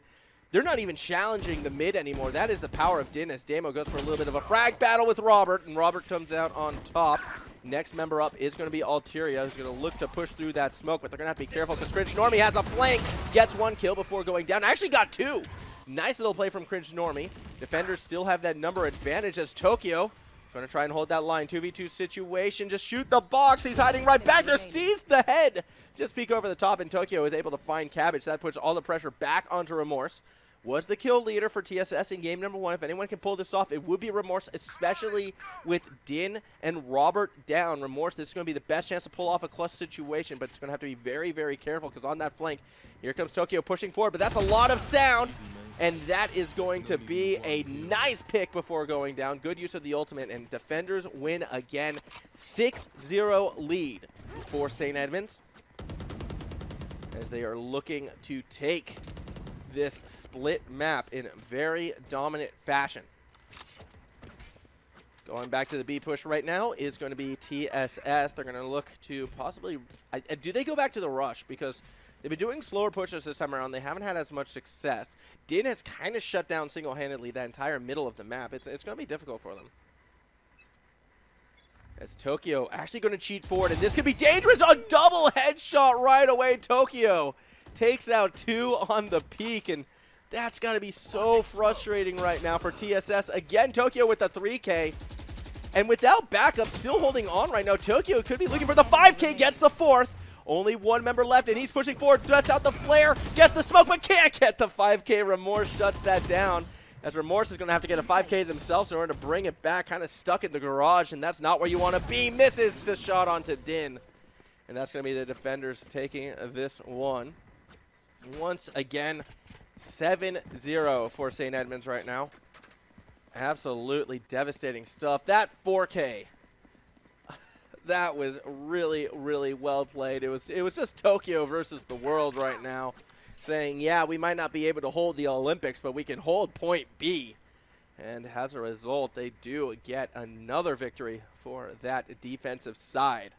they're not even challenging the mid anymore. That is the power of Din as Damo goes for a little bit of a frag battle with Robert, and Robert comes out on top. Next member up is going to be Alteria, who's going to look to push through that smoke, but they're going to have to be careful because Cringe Normie has a flank, gets one kill before going down. Actually got two. Nice little play from Cringe Normie. Defenders still have that number advantage as Tokyo going to try and hold that line. 2v2 situation. Just shoot the box. He's hiding right back there. Sees the head. Just peek over the top, and Tokyo is able to find Cabbage. That puts all the pressure back onto Remorse. Was the kill leader for TSS in game number 1. If anyone can pull this off, it would be Remorse, especially with Din and Robert down. Remorse, this is going to be the best chance to pull off a clutch situation, but it's going to have to be very, very careful because on that flank, here comes Tokyo pushing forward, but that's a lot of sound. And that is going to be a nice pick before going down. Good use of the ultimate, and defenders win again. 6-0 lead for St. Edmunds as they are looking to take this split map in very dominant fashion. Going back to the B push right now is going to be TSS. They're going to look to possibly... do they go back to the rush? Because they've been doing slower pushes this time around. They haven't had as much success. Din has kind of shut down single-handedly that entire middle of the map. It's going to be difficult for them. As Tokyo actually going to cheat forward, and this could be dangerous. A double headshot right away. Tokyo takes out 2 on the peak, and That's got to be so frustrating right now for TSS. Again, Tokyo with the 3K. And without backup, still holding on right now. Tokyo could be looking for the 5K, gets the 4th. Only one member left, and he's pushing forward. Duts out the flare, gets the smoke, but can't get the 5K. Remorse shuts that down, as Remorse is going to have to get a 5K themselves in order to bring it back. Kind of stuck in the garage, and that's not where you want to be. Misses the shot onto Din. And that's going to be the defenders taking this one. Once again, 7-0 for St. Edmunds right now. Absolutely devastating stuff. That 4K, that was really, really well played. It was just Tokyo versus the world right now, saying, yeah, we might not be able to hold the Olympics, but we can hold point B. And as a result, they do get another victory for that defensive side.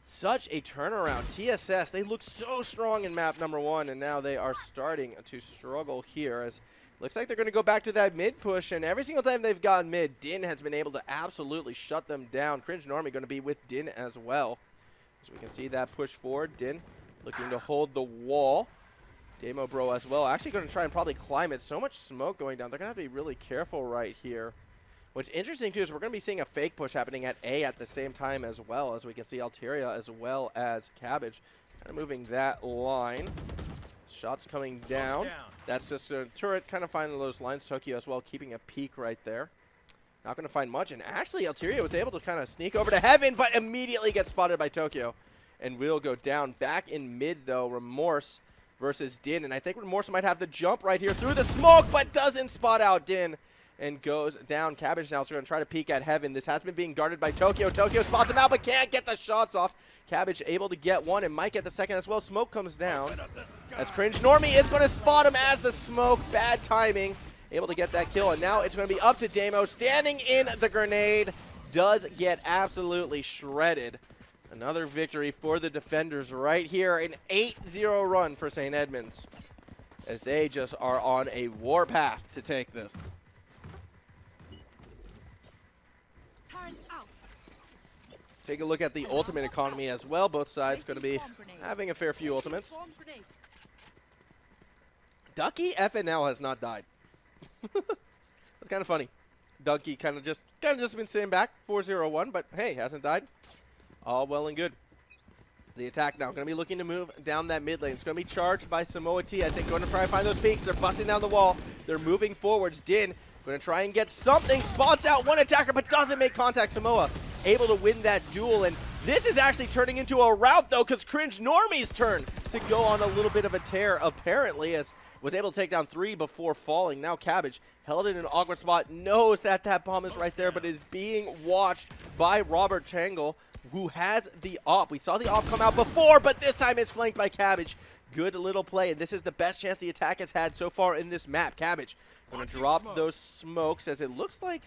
Such a turnaround. TSS, they look so strong in map number 1, and now they are starting to struggle here, as looks like they're going to go back to that mid push, and every single time they've gone mid, Din has been able to absolutely shut them down. Cringe Normie going to be with Din as well. As we can see that push forward, Din looking to hold the wall. Demo Bro as well, actually going to try and probably climb it. So much smoke going down. They're going to have to be really careful right here. What's interesting, too, is we're going to be seeing a fake push happening at A at the same time as well, as we can see Alteria as well as Cabbage kind of moving that line. Shots coming down. That's just a turret kind of finding those lines. Tokyo as well, keeping a peek right there. Not going to find much. And actually, Alteria was able to kind of sneak over to Heaven, but immediately gets spotted by Tokyo. And will go down. Back in mid, though, Remorse versus Din. And I think Remorse might have the jump right here through the smoke, but doesn't spot out Din. And goes down. Cabbage now is going to try to peek at Heaven. This has been being guarded by Tokyo. Tokyo spots him out, but can't get the shots off. Cabbage able to get one and might get the second as well. Smoke comes down. As Cringe Normie is going to spot him as the smoke. Bad timing. Able to get that kill. And now it's going to be up to Damo. Standing in the grenade. Does get absolutely shredded. Another victory for the defenders right here. An 8-0 run for St. Edmunds, as they just are on a war path to take this. Take a look at the ultimate economy as well. Both sides going to be having a fair few ultimates. Ducky FNL has not died. That's kind of funny. Ducky kind of just been sitting back, 4-0-1, but hey, hasn't died. All well and good. The attack now going to be looking to move down that mid lane. It's going to be charged by Samoa T. I think going to try and find those peaks. They're busting down the wall. They're moving forwards. Din going to try and get something. Spots out one attacker, but doesn't make contact. Samoa able to win that duel, and this is actually turning into a rout, though, because Cringe Normie's turn to go on a little bit of a tear, apparently, as was able to take down 3 before falling. Now Cabbage held in an awkward spot, knows that that bomb is right there, but is being watched by Robert Tangle, who has the op. We saw the op come out before, but this time it's flanked by Cabbage. Good little play, and this is the best chance the attack has had so far in this map. Cabbage going to drop those smokes, as it looks like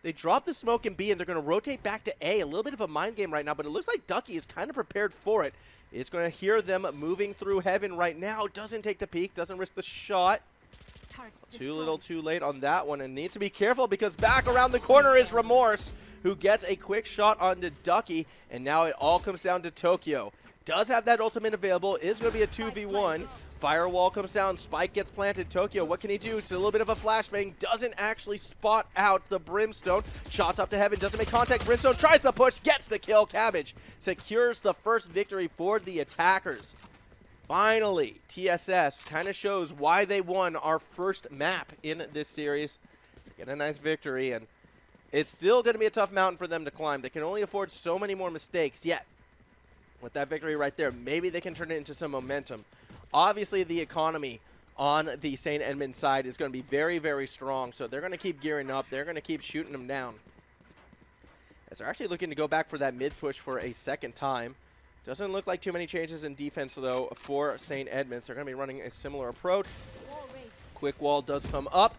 they dropped the smoke in B, and they're going to rotate back to A. A little bit of a mind game right now, but it looks like Ducky is kind of prepared for it. It's going to hear them moving through Heaven right now. Doesn't take the peek, doesn't risk the shot. Too little, too late on that one, and needs to be careful because back around the corner is Remorse, who gets a quick shot onto Ducky, and now it all comes down to Tokyo. Does have that ultimate available, is going to be a 2v1. Firewall comes down, Spike gets planted. Tokyo, what can he do? It's a little bit of a flashbang, doesn't actually spot out the Brimstone. Shots up to Heaven, doesn't make contact. Brimstone tries the push, gets the kill. Cabbage secures the first victory for the attackers. Finally, TSS kind of shows why they won our first map in this series. Get a nice victory, and it's still going to be a tough mountain for them to climb. They can only afford so many more mistakes, yet with that victory right there, maybe they can turn it into some momentum. Obviously, the economy on the St. Edmunds side is going to be very, very strong, so they're going to keep gearing up. They're going to keep shooting them down, as they're actually looking to go back for that mid push for a second time. Doesn't look like too many changes in defense, though, for St. Edmunds. They're going to be running a similar approach. Quick wall does come up.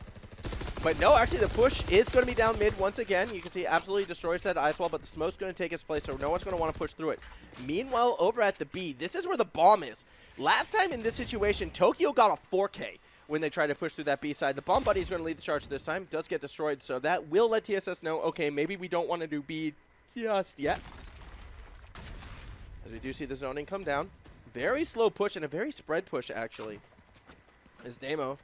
But no, actually the push is going to be down mid once again. You can see absolutely destroys that ice wall, but the smoke's going to take its place, so no one's going to want to push through it. Meanwhile, over at the B, this is where the bomb is. Last time in this situation, Tokyo got a 4K when they tried to push through that B side. The bomb buddy is going to lead the charge this time. Does get destroyed, so that will let TSS know, okay, maybe we don't want to do B just yet. As we do see the zoning come down. Very slow push and a very spread push, actually. is Damo.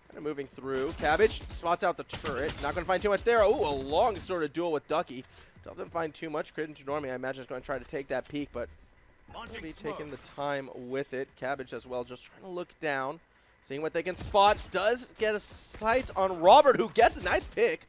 Kind of moving through. Cabbage spots out the turret. Not going to find too much there. Oh, a long sort of duel with Ducky. Doesn't find too much. Crit Normie, I imagine, is going to try to take that peek, but will be taking the time with it. Cabbage as well, just trying to look down, seeing what they can spot. Does get a sights on Robert, who gets a nice pick.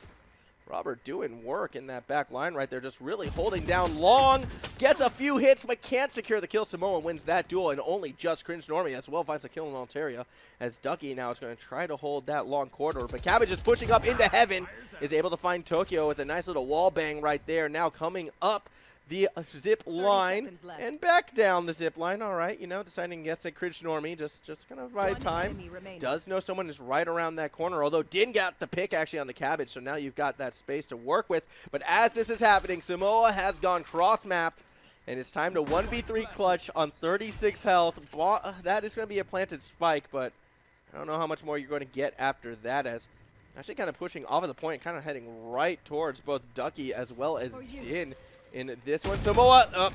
Robert doing work in that back line right there, just really holding down long. Gets a few hits, but can't secure the kill. Samoa wins that duel, and only just Cringe Normie as well finds a kill in Altaria, as Ducky now is going to try to hold that long corridor. But Cabbage is pushing up into heaven, is able to find Tokyo with a nice little wall bang right there. Now coming up the zip line and back down the zip line. All right, you know, deciding against a Cringe Normie, just gonna bide time. Does know someone is right around that corner, although didn't get the pick actually on the Cabbage, so now you've got that space to work with. But as this is happening, Samoa has gone cross map, and it's time to 1v3 clutch on 36 health. That is going to be a planted spike, but I don't know how much more you're going to get after that, as actually kind of pushing off of the point, kind of heading right towards both Ducky as well as Din in this one. Samoa,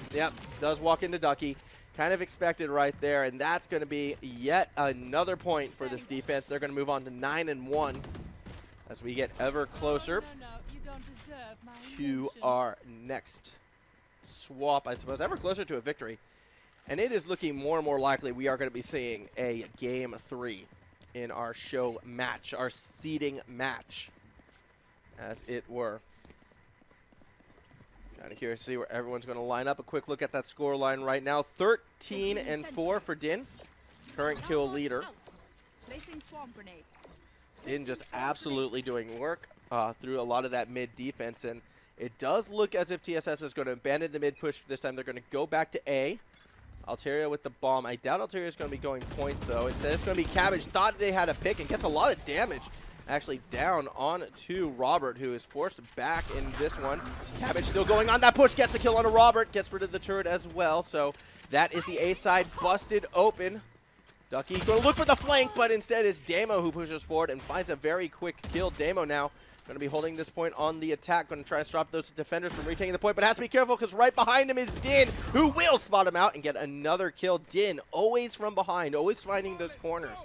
does walk into Ducky. Kind of expected right there, and that's going to be yet another point for this defense. They're going to move on to 9-1 as we get ever closer You don't deserve my to inventions. our next swap, I suppose, ever closer to a victory. And it is looking more and more likely we are going to be seeing a Game 3 in our show match, our seeding match, as it were. Kind of curious to see where everyone's going to line up. A quick look at that score line right now. 13-4 for Din, current kill leader. Placing swarm grenade. Din just absolutely doing work through a lot of that mid defense, and it does look as if TSS is going to abandon the mid push this time. They're going to go back to A. Altaria with the bomb. I doubt Altaria is going to be going point, though. Instead, it's going to be Cabbage. Thought they had a pick and gets a lot of damage actually down on to Robert, who is forced back in this one. Cabbage still going on that push. Gets the kill on a Robert. Gets rid of the turret as well. So that is the A side busted open. Ducky going to look for the flank, but instead it's Damo who pushes forward and finds a very quick kill. Damo now going to be holding this point on the attack. Going to try and stop those defenders from retaking the point, but has to be careful because right behind him is Din, who will spot him out and get another kill. Din, always from behind, always finding those corners.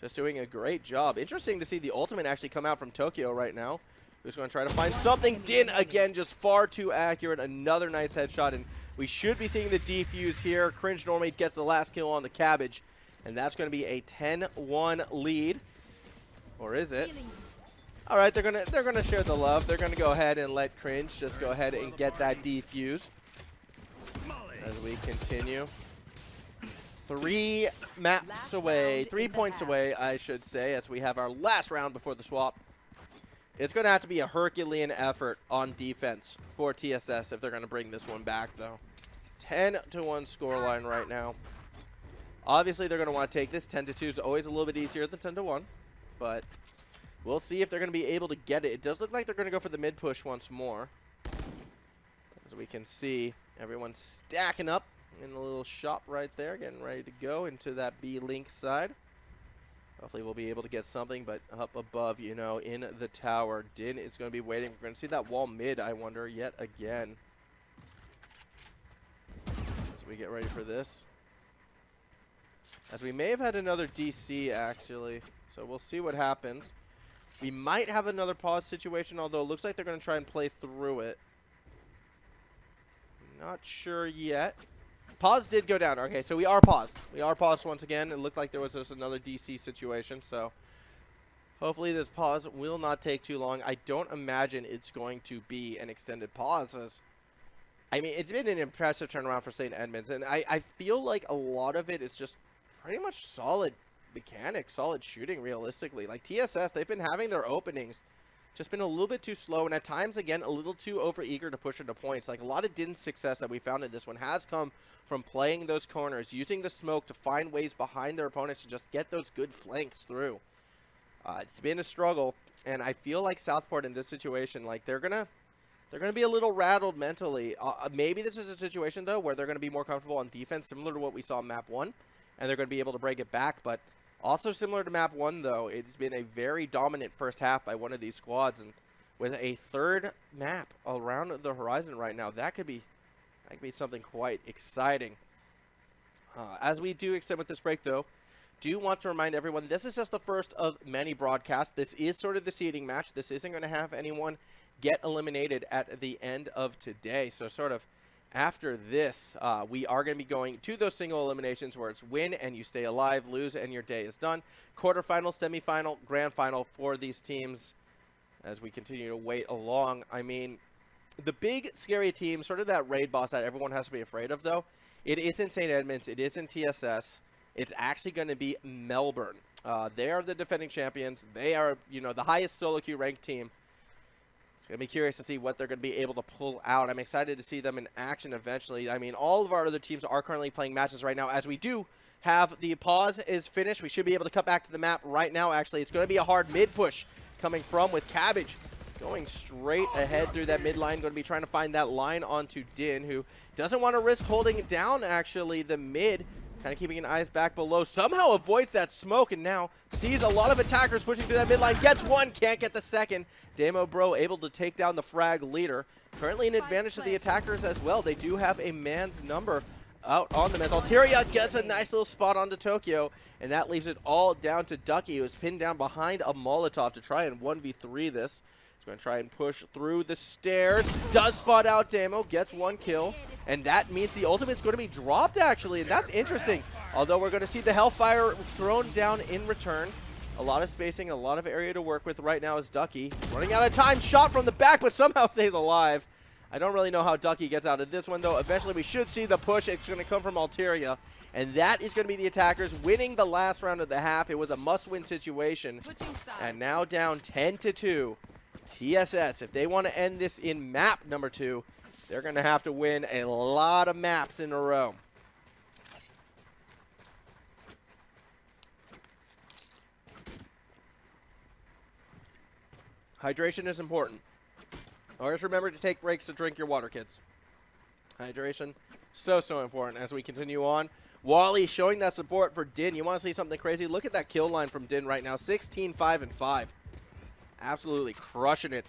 Just doing a great job. Interesting to see the ultimate actually come out from Tokyo right now. Who's going to try to find something. Din, again, just far too accurate. Another nice headshot, and we should be seeing the defuse here. Cringe Normie gets the last kill on the Cabbage, and that's going to be a 10-1 lead. Or is it? All right, they're gonna share the love. They're gonna go ahead and let Cringe just go ahead and get that defuse as we continue. 3 maps away, 3 points away, I should say, as we have our last round before the swap. It's gonna have to be a Herculean effort on defense for TSS if they're gonna bring this one back, though. 10-1 scoreline right now. Obviously, they're gonna want to take this. 10-2 is always a little bit easier than 10-1, but we'll see if they're going to be able to get it. It does look like they're going to go for the mid push once more. As we can see, everyone's stacking up in the little shop right there, getting ready to go into that B-Link side. Hopefully we'll be able to get something, but up above, you know, in the tower, Din is going to be waiting. We're going to see that wall mid, I wonder, yet again. As we get ready for this. As we may have had another DC, actually. So we'll see what happens. We might have another pause situation, although it looks like they're going to try and play through it. Not sure yet. Pause did go down. Okay, so we are paused. We are paused once again. It looked like there was just another DC situation, so hopefully this pause will not take too long. I don't imagine it's going to be an extended pause. I mean, it's been an impressive turnaround for St. Edmunds, and I feel like a lot of it is just pretty much solid mechanics, solid shooting, realistically. Like TSS, they've been having their openings, just been a little bit too slow, and at times, again, a little too over-eager to push into points. Like a lot of Din's success that we found in this one has come from playing those corners, using the smoke to find ways behind their opponents to just get those good flanks through. It's been a struggle, and I feel like Southport in this situation, like they're gonna be a little rattled mentally. Maybe this is a situation, though, where they're going to be more comfortable on defense, similar to what we saw in Map 1, and they're going to be able to break it back, but also similar to Map 1, though, it's been a very dominant first half by one of these squads, and with a third map around the horizon right now, that could be something quite exciting. As we do extend with this break, though, do want to remind everyone, this is just the first of many broadcasts. This is sort of the seeding match. This isn't going to have anyone get eliminated at the end of today. So sort of after this, we are going to be going to those single eliminations where it's win and you stay alive, lose and your day is done. Quarterfinal, semifinal, grand final for these teams as we continue to wait along. I mean, the big scary team, sort of that raid boss that everyone has to be afraid of, though, it isn't St. Edmunds, it isn't TSS. It's actually going to be Melbourne. They are the defending champions. They are, you know, the highest solo queue ranked team. It's going to be curious to see what they're going to be able to pull out. I'm excited to see them in action eventually. I mean, all of our other teams are currently playing matches right now. As we do have the pause is finished, we should be able to cut back to the map right now, actually. It's going to be a hard mid push coming from with Cabbage going straight ahead through that mid line. Going to be trying to find that line onto Din, who doesn't want to risk holding it down, actually, the mid. Kind of keeping an eyes back below. Somehow avoids that smoke and now sees a lot of attackers pushing through that midline. Gets one, can't get the second. Damo Bro able to take down the frag leader. Currently an advantage to the attackers as well. They do have a man's number out on them as Alteria gets a nice little spot onto Tokyo. And that leaves it all down to Ducky, who is pinned down behind a Molotov to try and 1v3 this. He's going to try and push through the stairs. Does spot out Damo, gets one kill. And that means the ultimate's going to be dropped, actually. And that's interesting. Although we're going to see the Hellfire thrown down in return. A lot of spacing, a lot of area to work with right now is Ducky. Running out of time, shot from the back, but somehow stays alive. I don't really know how Ducky gets out of this one, though. Eventually, we should see the push. It's going to come from Alteria. And that is going to be the attackers winning the last round of the half. It was a must-win situation. And now down 10-2. TSS, if they want to end this in map number 2, they're going to have to win a lot of maps in a row. Hydration is important. Always remember to take breaks to drink your water, kids. Hydration, so important as we continue on. Wally showing that support for Din. You want to see something crazy? Look at that kill line from Din right now. 16, 5, and 5. Absolutely crushing it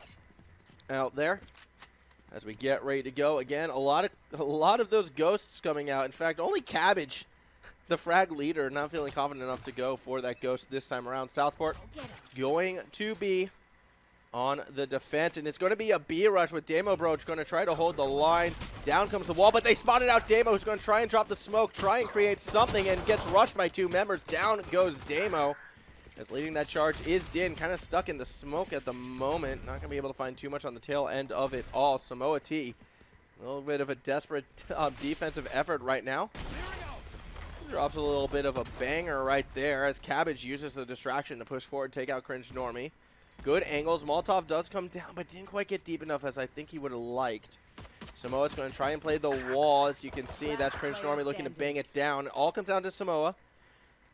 out there as we get ready to go. Again, a lot of those ghosts coming out. In fact, only Cabbage, the frag leader, not feeling confident enough to go for that ghost this time around. Southport going to be on the defense, and it's going to be a B rush with Damo Broach going to try to hold the line. Down comes the wall, but they spotted out Damo, who's going to try and drop the smoke, try and create something, and gets rushed by 2 members. Down goes Damo. As leading that charge is Din, kind of stuck in the smoke at the moment. Not going to be able to find too much on the tail end of it all. Samoa T, a little bit of a desperate defensive effort right now. Drops a little bit of a banger right there as Cabbage uses the distraction to push forward, take out Cringe Normie. Good angles. Molotov does come down, but didn't quite get deep enough as I think he would have liked. Samoa's going to try and play the wall. As you can see, that's Cringe Normie looking to bang it down. It all comes down to Samoa.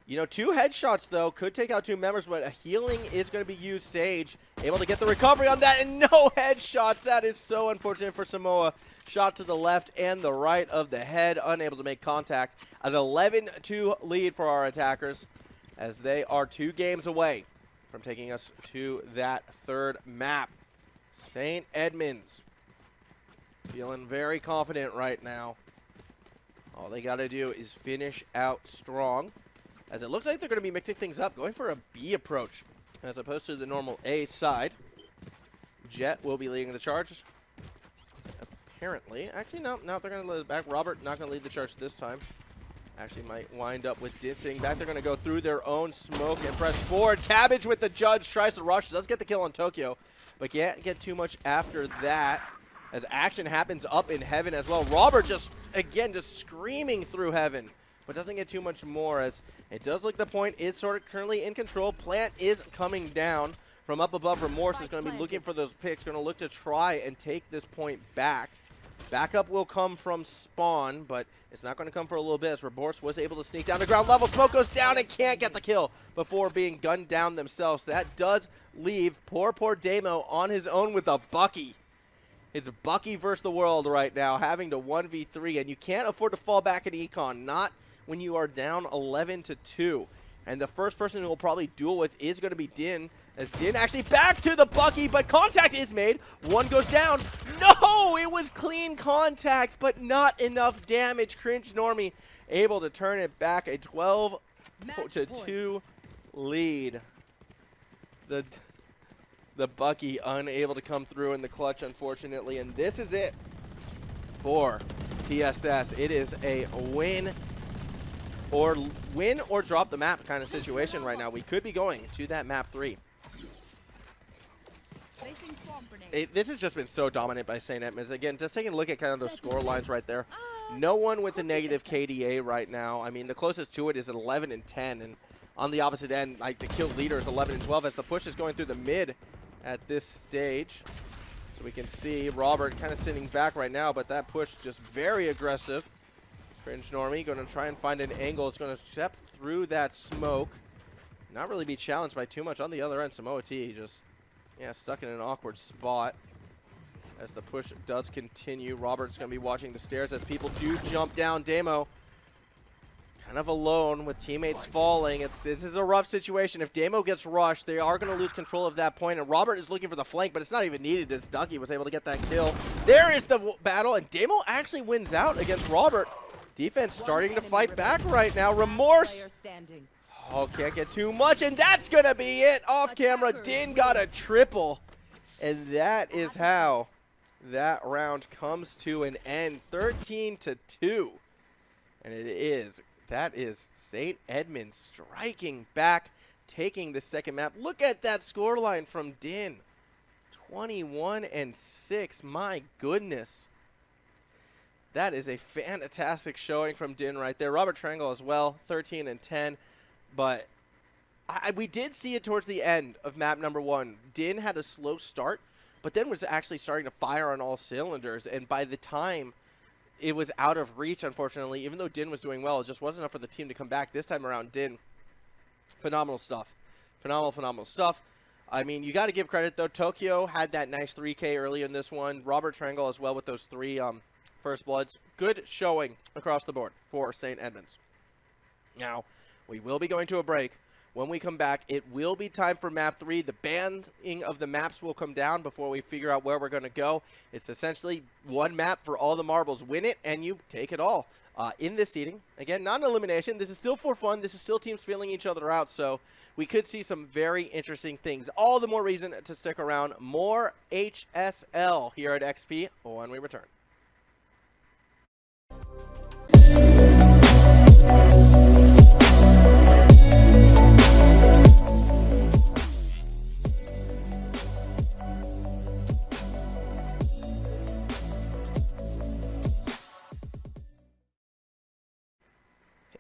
You know, 2 headshots, though, could take out 2 members, but a healing is going to be used. Sage able to get the recovery on that, and no headshots. That is so unfortunate for Samoa. Shot to the left and the right of the head, unable to make contact. An 11-2 lead for our attackers as they are 2 games away from taking us to that 3rd map. St. Edmunds feeling very confident right now. All they got to do is finish out strong, as it looks like they're going to be mixing things up, going for a B approach as opposed to the normal A side. Jet will be leading the charge. Apparently. Actually, no, they're going to lead it back. Robert not going to lead the charge this time. Actually might wind up with dissing back. They're going to go through their own smoke and press forward. Cabbage with the judge, tries to rush. Does get the kill on Tokyo, but can't get too much after that as action happens up in heaven as well. Robert just screaming through heaven, but doesn't get too much more as it does look the point is sort of currently in control. Plant is coming down from up above. Remorse is going to be looking for those picks, going to look to try and take this point back. Backup will come from Spawn, but it's not going to come for a little bit as Remorse was able to sneak down to ground level. Smoke goes down and can't get the kill before being gunned down themselves. That does leave poor Damo on his own with a Bucky. It's Bucky versus the world right now, having to 1v3, and you can't afford to fall back in Econ, not when you are down 11-2. And the first person who will probably duel with is going to be Din, as Din actually back to the Bucky, but contact is made. One goes down. No, it was clean contact, but not enough damage. Cringe Normie able to turn it back. A 12 4-2 lead. The Bucky unable to come through in the clutch, unfortunately, and this is it for TSS. It is a win or drop the map kind of situation right now. We could be going to that map 3. Placing swamp grenade. This has just been so dominant by St. Edmunds. Again, just taking a look at kind of those score lines right there. No one with a negative KDA right now. I mean, the closest to it is 11 and 10, and on the opposite end, like the kill leader is 11 and 12 as the push is going through the mid at this stage. So we can see Robert kind of sitting back right now, but that push just very aggressive. Cringe Normie going to try and find an angle. It's going to step through that smoke. Not really be challenged by too much on the other end. Samoa T just, yeah, stuck in an awkward spot as the push does continue. Robert's going to be watching the stairs as people do jump down. Damo kind of alone with teammates falling. This is a rough situation. If Damo gets rushed, they are going to lose control of that point, and Robert is looking for the flank, but it's not even needed as Ducky was able to get that kill. There is the battle, and Damo actually wins out against Robert. Defense starting to fight back right now. Remorse. Oh, can't get too much, and that's going to be it. Off camera, Din got a triple, and that is how that round comes to an end. 13-2, and that is St. Edmunds striking back, taking the second map. Look at that scoreline from Din. 21 and 6. My goodness. That is a fantastic showing from Din right there. Robert Triangle as well, 13 and 10. But we did see it towards the end of map number 1. Din had a slow start, but then was actually starting to fire on all cylinders. And by the time it was out of reach, unfortunately, even though Din was doing well, it just wasn't enough for the team to come back. This time around, Din, phenomenal stuff. Phenomenal stuff. I mean, you got to give credit, though. Tokyo had that nice 3K earlier in this one. Robert Triangle as well with those 3 First Bloods. Good showing across the board for St. Edmunds. Now, we will be going to a break. When we come back, it will be time for map 3. The banning of the maps will come down before we figure out where we're going to go. It's essentially one map for all the marbles. Win it, and you take it all. In this seeding, again, not an elimination. This is still for fun. This is still teams feeling each other out, so we could see some very interesting things. All the more reason to stick around. More HSL here at XP when we return.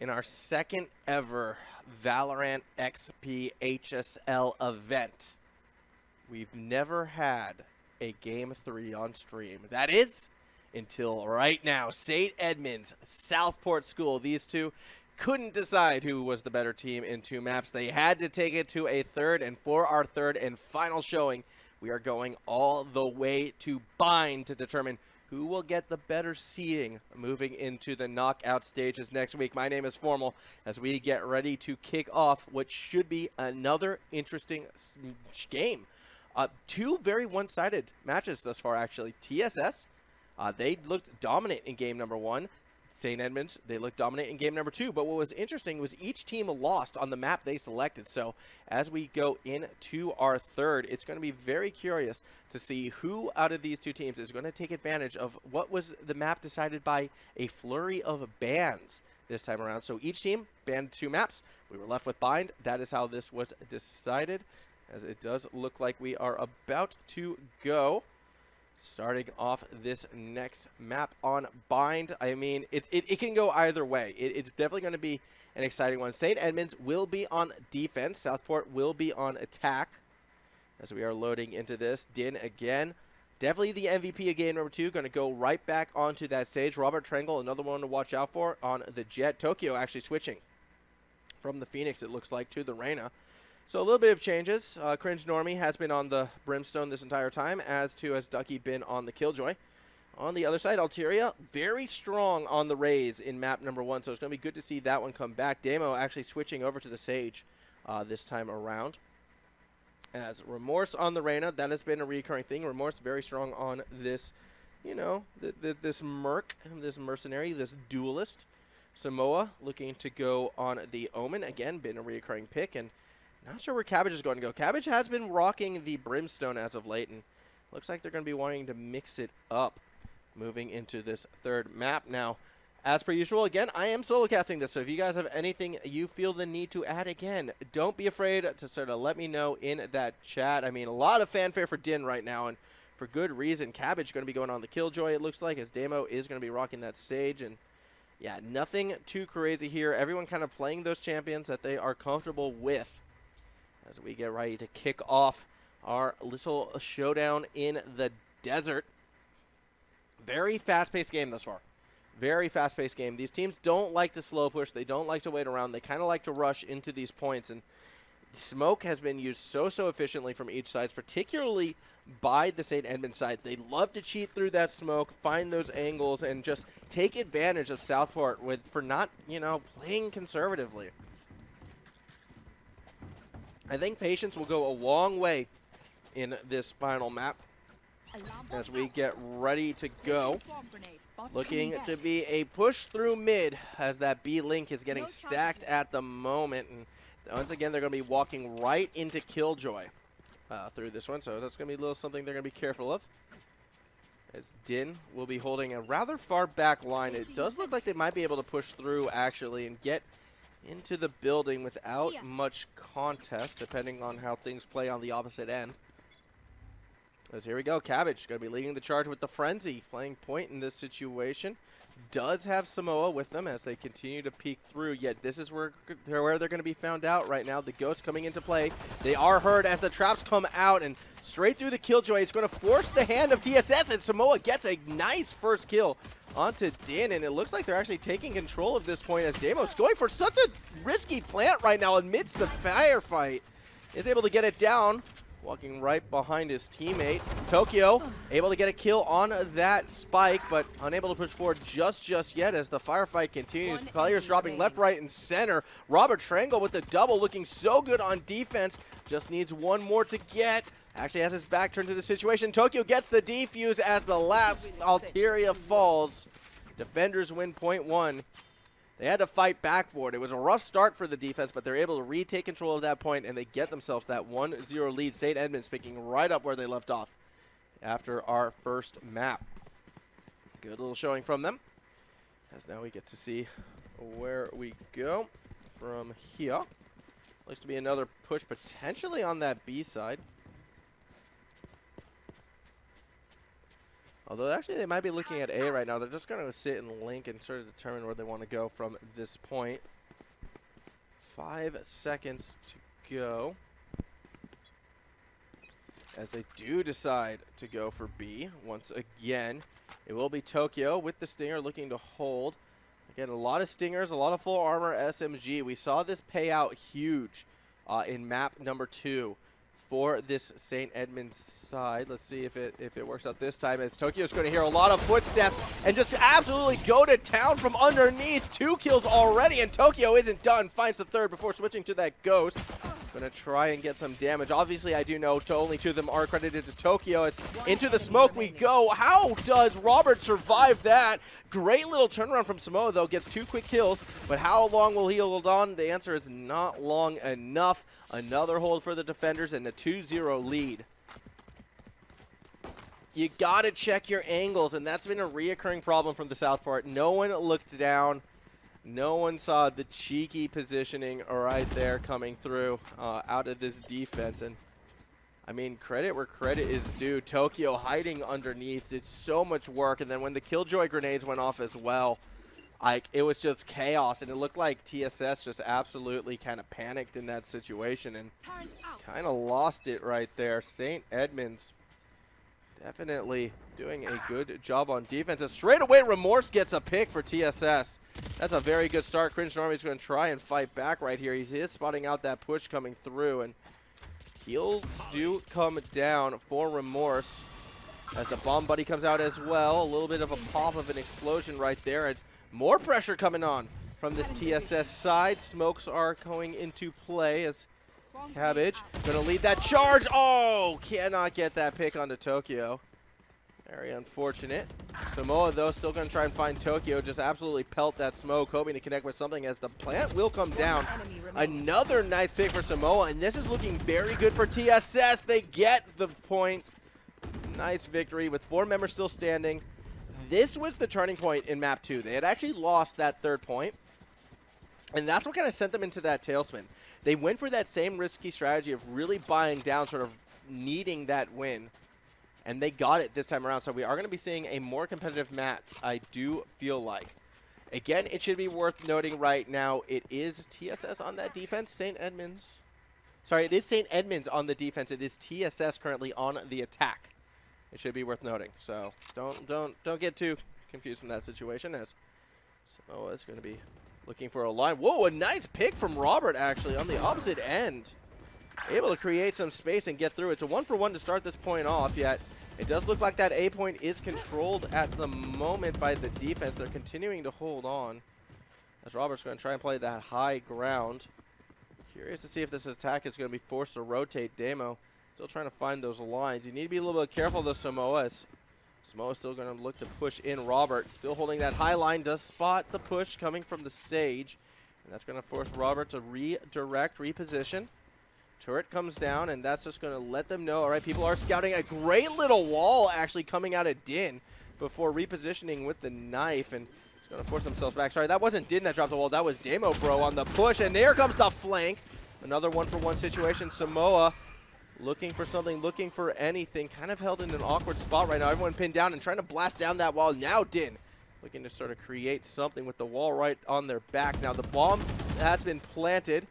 In our second ever Valorant XPHSL event, we've never had a Game 3 on stream. That is until right now. St. Edmunds, Southport School, these two couldn't decide who was the better team in 2 maps. They had to take it to a third, and for our third and final showing, we are going all the way to Bind to determine who will get the better seeding moving into the knockout stages next week. My name is Formal as we get ready to kick off what should be another interesting game. 2 very one-sided matches thus far, actually. TSS, they looked dominant in game number 1. St. Edmunds, they looked dominant in game number 2. But what was interesting was each team lost on the map they selected. So as we go into our third, it's going to be very curious to see who out of these 2 teams is going to take advantage of what was the map decided by a flurry of bans this time around. So each team banned 2 maps. We were left with Bind. That is how this was decided, as it does look like we are about to go. Starting off this next map on Bind. I mean, it can go either way. It's definitely going to be an exciting one. St. Edmunds will be on defense. Southport will be on attack as we are loading into this. Din again. Definitely the MVP of game number 2. Going to go right back onto that stage. Robert Triangle, another one to watch out for on the Jet. Tokyo actually switching from the Phoenix, it looks like, to the Reyna. So a little bit of changes. Cringe Normie has been on the Brimstone this entire time, as has Ducky been on the Killjoy. On the other side, Alteria, very strong on the Raze in map number 1, so it's going to be good to see that one come back. Damo actually switching over to the Sage this time around. As Remorse on the Reyna, that has been a recurring thing. Remorse very strong on this, you know, this merc, this mercenary, this duelist. Samoa looking to go on the Omen. Again, been a recurring pick, and not sure where Cabbage is going to go. Cabbage has been rocking the Brimstone as of late, and looks like they're going to be wanting to mix it up moving into this third map. Now, as per usual, again, I am solo casting this, so if you guys have anything you feel the need to add, again, don't be afraid to sort of let me know in that chat. I mean, a lot of fanfare for Din right now, and for good reason. Cabbage going to be going on the Killjoy, it looks like, as Damo is going to be rocking that stage, and yeah, nothing too crazy here. Everyone kind of playing those champions that they are comfortable with as we get ready to kick off our little showdown in the desert. Very fast-paced game thus far. Very fast-paced game. These teams don't like to slow push. They don't like to wait around. They kind of like to rush into these points, and smoke has been used so efficiently from each side, particularly by the St. Edmunds side. They love to cheat through that smoke, find those angles, and just take advantage of Southport for not, playing conservatively. I think patience will go a long way in this final map as we get ready to go. Looking to be a push through mid as that B link is getting stacked at the moment. And once again, they're going to be walking right into Killjoy through this one. So that's going to be a little something they're going to be careful of. As Din will be holding a rather far back line. It does look like they might be able to push through, actually, and get into the building without much contest, depending on how things play on the opposite end. As here we go, Cabbage going to be leading the charge with the Frenzy, playing point in this situation. Does have Samoa with them as they continue to peek through, yet this is where they're going to be found out right now. The Ghosts coming into play. They are heard as the traps come out, and straight through the Killjoy. It's going to force the hand of TSS, and Samoa gets a nice first kill onto Din, and it looks like they're actually taking control of this point as Damo's going for such a risky plant right now amidst the firefight. Is able to get it down. Walking right behind his teammate. Tokyo able to get a kill on that spike, but unable to push forward just yet as the firefight continues. Players dropping left, right, and center. Robert Triangle with the double, looking so good on defense. Just needs one more to get. Actually has his back turned to the situation. Tokyo gets the defuse as the last Alteria falls. Defenders win point one. They had to fight back for it. It was a rough start for the defense, but they're able to retake control of that point, and they get themselves that 1-0 lead. St. Edmunds picking right up where they left off after our first map. Good little showing from them. As now we get to see where we go from here. Looks to be another push potentially on that B side. Although, actually, they might be looking at A right now. They're just going to sit and link and sort of determine where they want to go from this point. 5 seconds to go. As they do decide to go for B once again. It will be Tokyo with the Stinger looking to hold. Again, a lot of Stingers, a lot of full armor SMG. We saw this pay out huge in map number 2. For this St. Edmunds side. Let's see if it works out this time, as Tokyo's going to hear a lot of footsteps and just absolutely go to town from underneath. 2 kills already, and Tokyo isn't done. Finds the third before switching to that Ghost. Going to try and get some damage. Obviously, I do know only 2 of them are credited to Tokyo. As into the smoke we go. How does Robert survive that? Great little turnaround from Samoa, though. Gets 2 quick kills, but how long will he hold on? The answer is not long enough. Another hold for the defenders and a 2-0 lead. You got to check your angles, and that's been a reoccurring problem from the South part. No one looked down. No one saw the cheeky positioning right there coming through out of this defense. And, I mean, credit where credit is due. Tokyo hiding underneath did so much work, and then when the Killjoy grenades went off as well, it was just chaos, and it looked like TSS just absolutely kind of panicked in that situation and kind of lost it right there. St. Edmunds definitely doing a good job on defense. And straight away, Remorse gets a pick for TSS. That's a very good start. Cringe Army's going to try and fight back right here. He is spotting out that push coming through, and heals do come down for Remorse as the bomb buddy comes out as well. A little bit of a pop of an explosion right there. And more pressure coming on from this TSS side. Smokes are going into play as Cabbage going to lead that charge. Oh, cannot get that pick onto Tokyo. Very unfortunate. Samoa, though, still going to try and find Tokyo. Just absolutely pelt that smoke, hoping to connect with something as the plant will come down. Another nice pick for Samoa, and this is looking very good for TSS. They get the point. Nice victory with 4 members still standing. This was the turning point in map 2. They had actually lost that 3rd point, and that's what kind of sent them into that tailspin. They went for that same risky strategy of really buying down, sort of needing that win. And they got it this time around, so we are going to be seeing a more competitive match, I do feel like. Again, it should be worth noting right now, it is TSS on that defense, St. Edmunds. Sorry, it is St. Edmunds on the defense. It is TSS currently on the attack. It should be worth noting. So don't get too confused from that situation, as Samoa is going to be looking for a line. Whoa, a nice pick from Robert, actually, on the opposite end. Able to create some space and get through. It's a 1-for-1 to start this point off, yet it does look like that A point is controlled at the moment by the defense. They're continuing to hold on, as Robert's going to try and play that high ground. Curious to see if this attack is going to be forced to rotate. Demo still trying to find those lines. You need to be a little bit careful, though, Samoa. As Samoa's still going to look to push in. Robert still holding that high line. Does spot the push coming from the Sage, and that's going to force Robert to redirect, reposition. Turret comes down, and that's just going to let them know, all right, people are scouting. A great little wall actually coming out of Din before repositioning with the knife, and it's going to force themselves back. Sorry, that wasn't Din that dropped the wall. That was Demo Bro on the push, and there comes the flank. Another 1-for-1 situation. Samoa looking for something, looking for anything. Kind of held in an awkward spot right now. Everyone pinned down and trying to blast down that wall. Now Din looking to sort of create something with the wall right on their back. Now the bomb has been planted.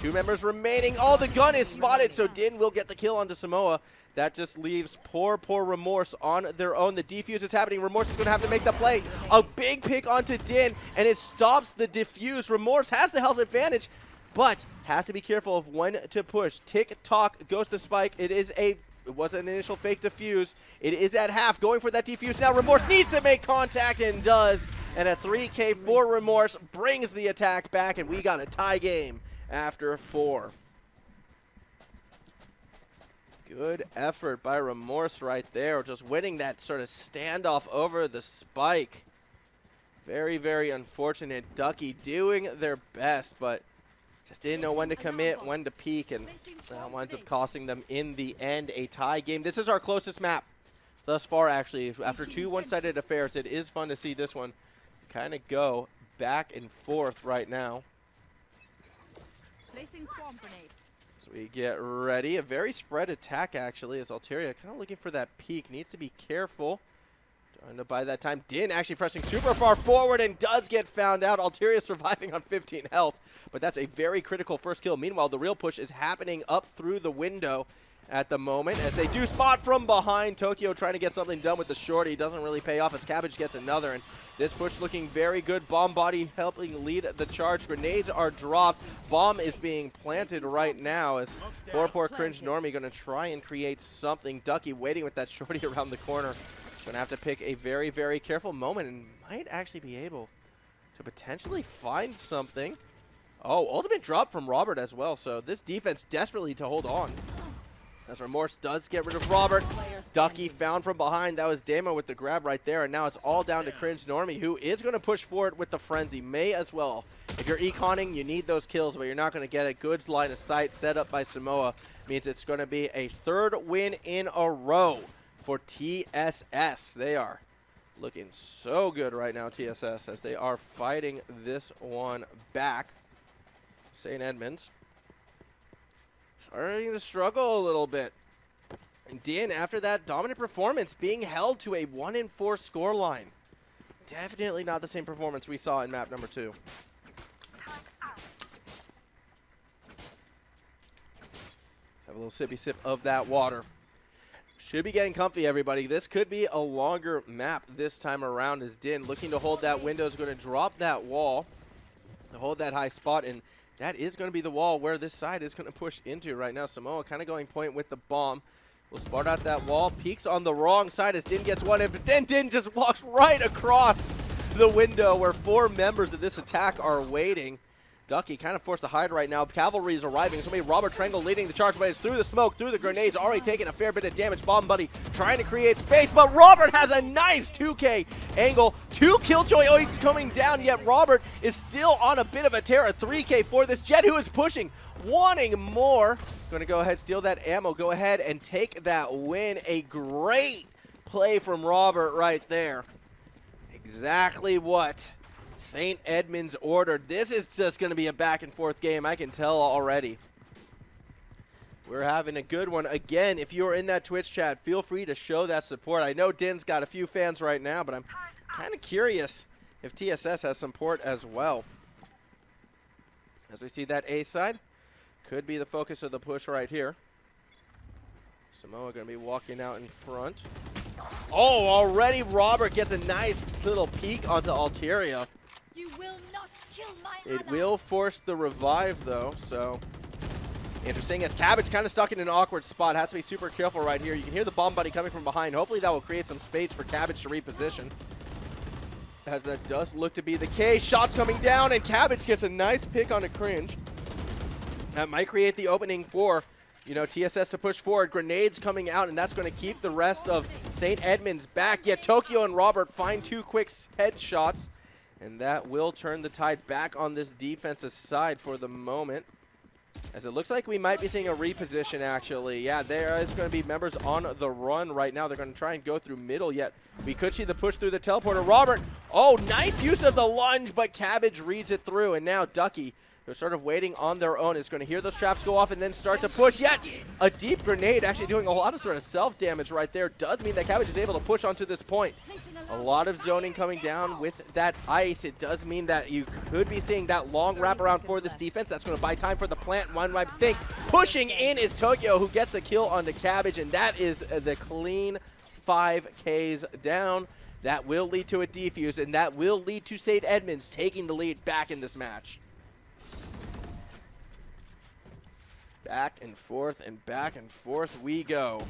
2 members remaining. Oh, the gun is spotted, so Din will get the kill onto Samoa. That just leaves poor Remorse on their own. The defuse is happening. Remorse is going to have to make the play. A big pick onto Din, and it stops the defuse. Remorse has the health advantage, but has to be careful of when to push. Tick-tock goes to Spike. It was an initial fake defuse. It is at half, going for that defuse. Now Remorse needs to make contact and does. And a 3K for Remorse brings the attack back, and we got a tie game after 4. Good effort by Remorse right there, just winning that sort of standoff over the spike. Very, very unfortunate. Ducky doing their best, but just didn't know when to commit, when to peek, and that winds up costing them in the end a tie game. This is our closest map thus far, actually. After 2 one-sided affairs, it is fun to see this one kind of go back and forth right now. Placing swarm grenade. So we get ready. A very spread attack, actually, as Alteria kind of looking for that peek. Needs to be careful. Trying to buy that time. Din actually pressing super far forward and does get found out. Alteria surviving on 15 health, but that's a very critical first kill. Meanwhile, the real push is happening up through the window at the moment as they do spot from behind. Tokyo trying to get something done with the shorty. Doesn't really pay off as Cabbage gets another, and this push looking very good. Bomb body helping lead the charge. Grenades are dropped. Bomb is being planted right now as poor Cringe Normie going to try and create something. Ducky waiting with that shorty around the corner. Going to have to pick a very, very careful moment and might actually be able to potentially find something. Oh, ultimate drop from Robert as well, so this defense desperately to hold on. As Remorse does get rid of Robert. Ducky found from behind. That was Damo with the grab right there. And now it's all down to Cringe Normie, who is going to push forward with the Frenzy. May as well. If you're econing, you need those kills, but you're not going to get a good line of sight set up by Samoa. Means it's going to be a 3rd win in a row for TSS. They are looking so good right now, TSS, as they are fighting this one back. St. Edmunds starting to struggle a little bit. And Din, after that dominant performance, being held to a 1-4 scoreline. Definitely not the same performance we saw in map number 2. Have a little sippy sip of that water. Should be getting comfy, everybody. This could be a longer map this time around, as Din looking to hold that window, is going to drop that wall to hold that high spot, and that is going to be the wall where this side is going to push into right now. Samoa kind of going point with the bomb. Will spot out that wall. Peeks on the wrong side as Din gets one in, but then Din just walks right across the window where 4 members of this attack are waiting. Ducky kind of forced to hide right now. Cavalry is arriving. So maybe Robert Triangle leading the charge, but it's through the smoke, through the grenades, already taking a fair bit of damage. Bomb Buddy trying to create space, but Robert has a nice 2K angle. 2 Killjoy Oids coming down, yet Robert is still on a bit of a tear. A 3K for this Jet, who is pushing, wanting more. Going to go ahead, steal that ammo, go ahead and take that win. A great play from Robert right there. Exactly what St. Edmunds ordered. This is just going to be a back and forth game, I can tell already. We're having a good one. Again, if you're in that Twitch chat, feel free to show that support. I know Din's got a few fans right now, but I'm kind of curious if TSS has support as well. As we see that A side, could be the focus of the push right here. Samoa going to be walking out in front. Oh, already Robert gets a nice little peek onto Alteria. You will not kill my It ally. will force the revive, though, so interesting. As Cabbage kind of stuck in an awkward spot. Has to be super careful right here. You can hear the Bomb Buddy coming from behind. Hopefully that will create some space for Cabbage to reposition. As that does look to be the case. Shots coming down, and Cabbage gets a nice pick on a Cringe. That might create the opening for, you know, TSS to push forward. Grenades coming out, and that's going to keep the rest of St. Edmunds back. Yet Tokyo and Robert find 2 quick headshots, and that will turn the tide back on this defensive side for the moment. As it looks like we might be seeing a reposition, actually. Yeah, there is going to be members on the run right now. They're going to try and go through middle, yet we could see the push through the teleporter. Robert, oh, nice use of the lunge, but Cabbage reads it through, and now Ducky, they're sort of waiting on their own, is going to hear those traps go off and then start to push. Yet a deep grenade actually doing a lot of sort of self-damage right there does mean that Cabbage is able to push onto this point. A lot of zoning coming down with that ice. It does mean that you could be seeing that long wraparound for this defense. That's going to buy time for the plant. One might think pushing in is Tokyo, who gets the kill onto Cabbage, and that is the clean 5Ks down. That will lead to a defuse, and that will lead to St. Edmunds taking the lead back in this match. Back and forth we go.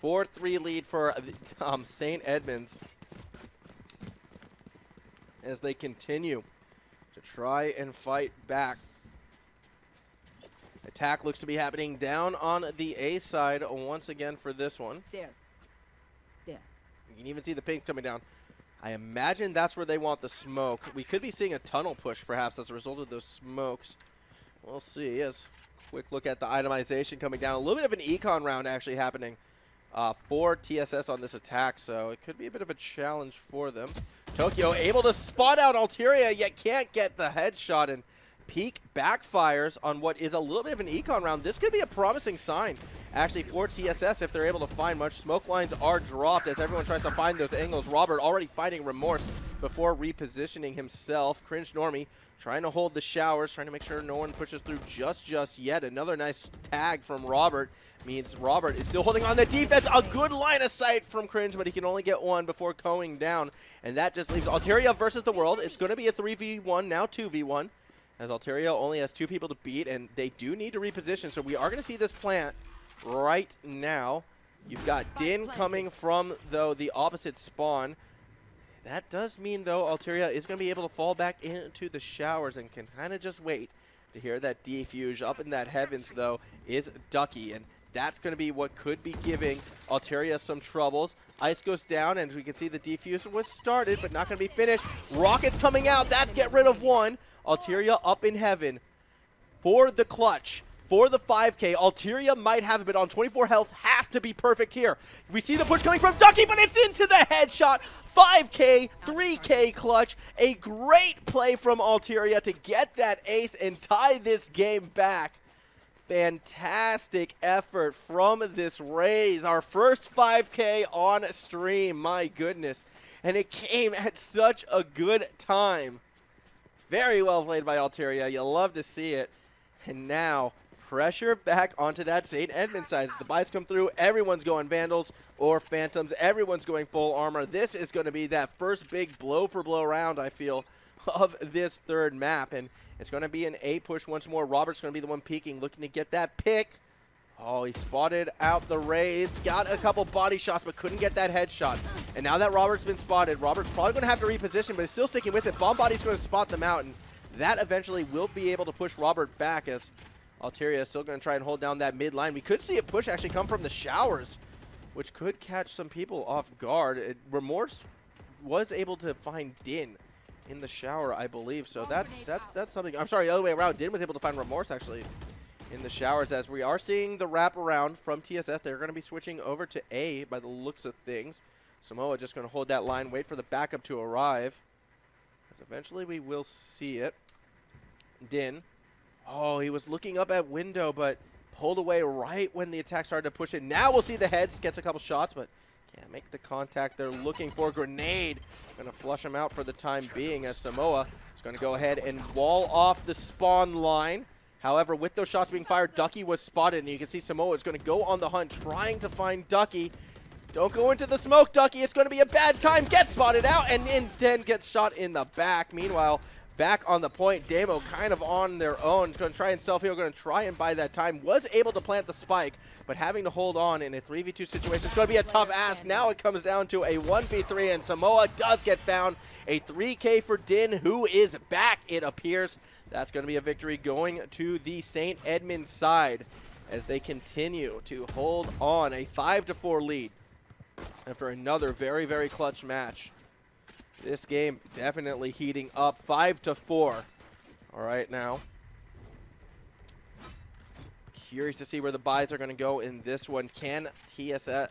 4-3 lead for St. Edmunds as they continue to try and fight back. Attack looks to be happening down on the A side once again for this one. There. You can even see the pink coming down. I imagine that's where they want the smoke. We could be seeing a tunnel push perhaps as a result of those smokes. We'll see. Yes. Quick look at the itemization coming down. A little bit of an econ round actually happening for TSS on this attack, so it could be a bit of a challenge for them. Tokyo able to spot out Alteria, yet can't get the headshot, and peak backfires on what is a little bit of an econ round. This could be a promising sign, actually, for TSS if they're able to find much. Smoke lines are dropped as everyone tries to find those angles. Robert already finding remorse before repositioning himself. Cringe Normie trying to hold the showers, trying to make sure no one pushes through just yet. Another nice tag from Robert means Robert is still holding on the defense. A good line of sight from Cringe, but he can only get one before going down. And that just leaves Alteria versus the world. It's going to be a 3v1, now 2v1, as Alteria only has 2 people to beat, and they do need to reposition. So we are going to see this plant right now. You've got Din coming from, though, the opposite spawn. That does mean, though, Alteria is going to be able to fall back into the showers and can kind of just wait to hear that defuse. Up in that heavens, though, is Ducky, and that's going to be what could be giving Alteria some troubles. Ice goes down, and we can see the defuse was started, but not going to be finished. Rockets coming out. That's get rid of one. Alteria up in heaven for the clutch. For the 5K, Alteria might have it, but on 24 health has to be perfect here. We see the push coming from Ducky, but it's into the headshot. 5K, 3K clutch. A great play from Alteria to get that ace and tie this game back. Fantastic effort from this Raze. Our first 5K on stream, my goodness. And it came at such a good time. Very well played by Alteria. You love to see it. And now pressure back onto that St. Edmunds side. As the buys come through, everyone's going Vandals or Phantoms. Everyone's going full armor. This is going to be that first big blow-for-blow round, I feel, of this third map. And it's going to be an A push once more. Robert's going to be the one peeking, looking to get that pick. Oh, he spotted out the Raze. Got a couple body shots, but couldn't get that headshot. And now that Robert's been spotted, Robert's probably going to have to reposition, but he's still sticking with it. Bomb Body's going to spot them out, and that eventually will be able to push Robert back, as Altaria is still going to try and hold down that mid line. We could see a push actually come from the showers, which could catch some people off guard. Remorse was able to find Din in the shower, I believe. So that's something. I'm sorry, the other way around. Din was able to find Remorse actually in the showers, as we are seeing the wraparound from TSS. They're going to be switching over to A by the looks of things. Samoa just going to hold that line, wait for the backup to arrive, as eventually we will see it. Din. Oh, he was looking up at window, but pulled away right when the attack started to push it. Now we'll see the heads. Gets a couple shots, but can't make the contact they're looking for. Grenade. Going to flush him out for the time being, as Samoa is going to go ahead and wall off the spawn line. However, with those shots being fired, Ducky was spotted, and you can see Samoa is going to go on the hunt, trying to find Ducky. Don't go into the smoke, Ducky. It's going to be a bad time. Gets spotted out, and then gets shot in the back. Meanwhile, back on the point, Damo kind of on their own. Going to try and self-heal, going to try and buy that time. Was able to plant the spike, but having to hold on in a 3v2 situation, it's going to be a tough ask. Now it comes down to a 1v3, and Samoa does get found. A 3K for Din, who is back, it appears. That's going to be a victory going to the St. Edmunds side, as they continue to hold on a 5-4 lead after another very, very clutch match. This game definitely heating up. 5-4. All right, now. Curious to see where the buys are going to go in this one. Can TSS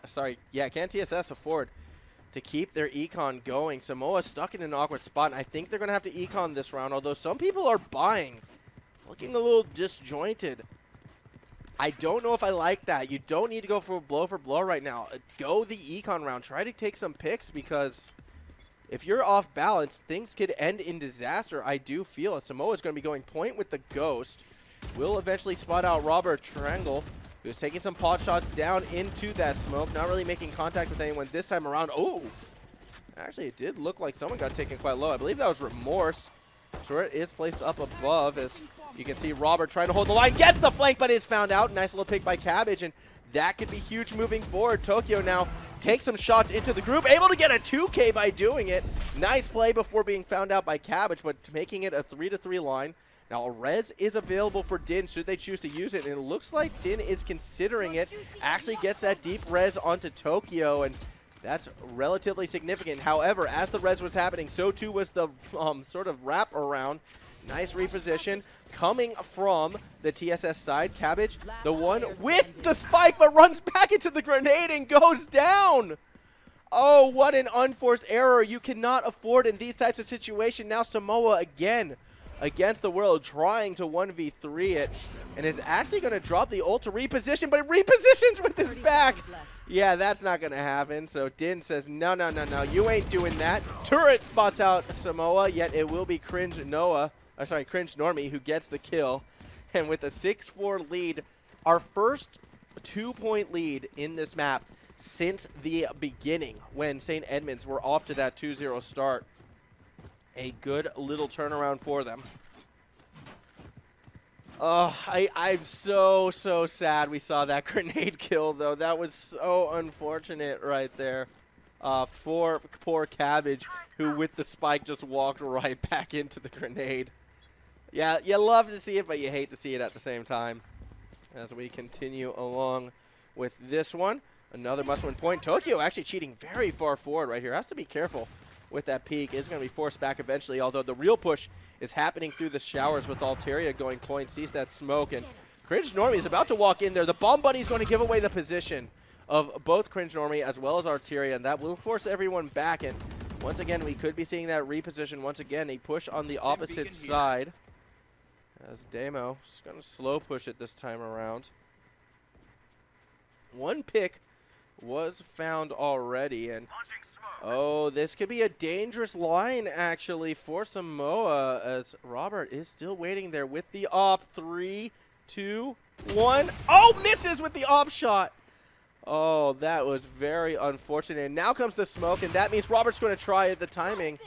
afford to keep their econ going? Samoa stuck in an awkward spot, and I think they're going to have to econ this round, although some people are buying. Looking a little disjointed. I don't know if I like that. You don't need to go for blow right now. Go the econ round. Try to take some picks, because if you're off balance, things could end in disaster, I do feel. And Samoa is going to be going point with the Ghost. Will eventually spot out Robert Triangle, who's taking some pot shots down into that smoke. Not really making contact with anyone this time around. Oh! Actually, it did look like someone got taken quite low. I believe that was Remorse. Turret is placed up above, as you can see Robert trying to hold the line. Gets the flank, but is found out. Nice little pick by Cabbage, and that could be huge moving forward. Tokyo now takes some shots into the group. Able to get a 2K by doing it. Nice play before being found out by Cabbage, but making it a 3-3 line. Now, a res is available for Din should they choose to use it, and it looks like Din is considering it. Actually gets that deep res onto Tokyo, and that's relatively significant. However, as the res was happening, so too was the sort of wrap around. Nice reposition coming from the TSS side. Cabbage, the one with the spike, but runs back into the grenade and goes down. Oh, what an unforced error. You cannot afford in these types of situations. Now Samoa again against the world, trying to 1v3 it, and is actually going to drop the ult to reposition, but it repositions with his back. Yeah, that's not going to happen. So Din says, no, you ain't doing that. Turret spots out Samoa, yet it will be Cringe Normie who gets the kill. And with a 6-4 lead, our first 2-point lead in this map since the beginning, when St. Edmunds were off to that 2-0 start. A good little turnaround for them. Oh, I'm so sad we saw that grenade kill, though. That was so unfortunate right there for poor Cabbage, who with the spike just walked right back into the grenade. Yeah, you love to see it, but you hate to see it at the same time. As we continue along with this one, another must-win point. Tokyo actually cheating very far forward right here. Has to be careful with that peak. Is going to be forced back eventually, although the real push is happening through the showers with Altaria going point, sees that smoke, and Cringe Normie is about to walk in there. The bomb buddy is going to give away the position of both Cringe Normie as well as Altaria, and that will force everyone back. And once again, we could be seeing that reposition once again, a push on the opposite side, as Damo is going to slow push it this time around. One pick was found already, and oh, this could be a dangerous line, actually, for Samoa, as Robert is still waiting there with the op. 3, 2, 1. Oh, misses with the op shot. Oh, that was very unfortunate. And now comes the smoke, and that means Robert's going to try at the timing.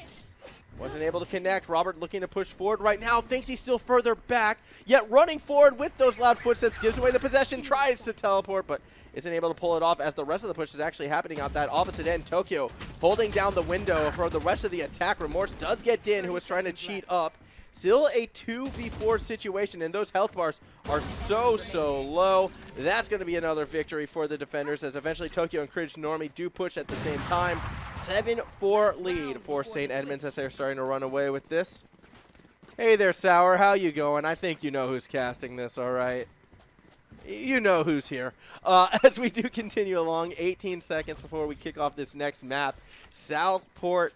Wasn't able to connect. Robert looking to push forward right now. Thinks he's still further back, yet running forward with those loud footsteps. Gives away the possession. Tries to teleport, but isn't able to pull it off, as the rest of the push is actually happening out that opposite end. Tokyo holding down the window for the rest of the attack. Remorse does get Din, who was trying to cheat up. Still a 2v4 situation, and those health bars are so low. That's going to be another victory for the defenders, as eventually Tokyo and Cridge Normie do push at the same time. 7-4 lead for St. Edmunds as they're starting to run away with this. Hey there, Sour. How you going? I think you know who's casting this, all right? You know who's here. As we do continue along, 18 seconds before we kick off this next map. Southport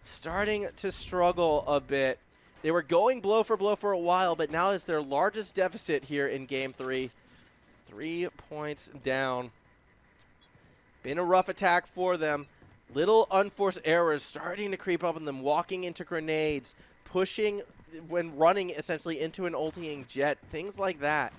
starting to struggle a bit. They were going blow for a while, but now it's their largest deficit here in Game 3. 3 points down. Been a rough attack for them. Little unforced errors starting to creep up on them, walking into grenades, pushing when running essentially into an ulting jet, things like that.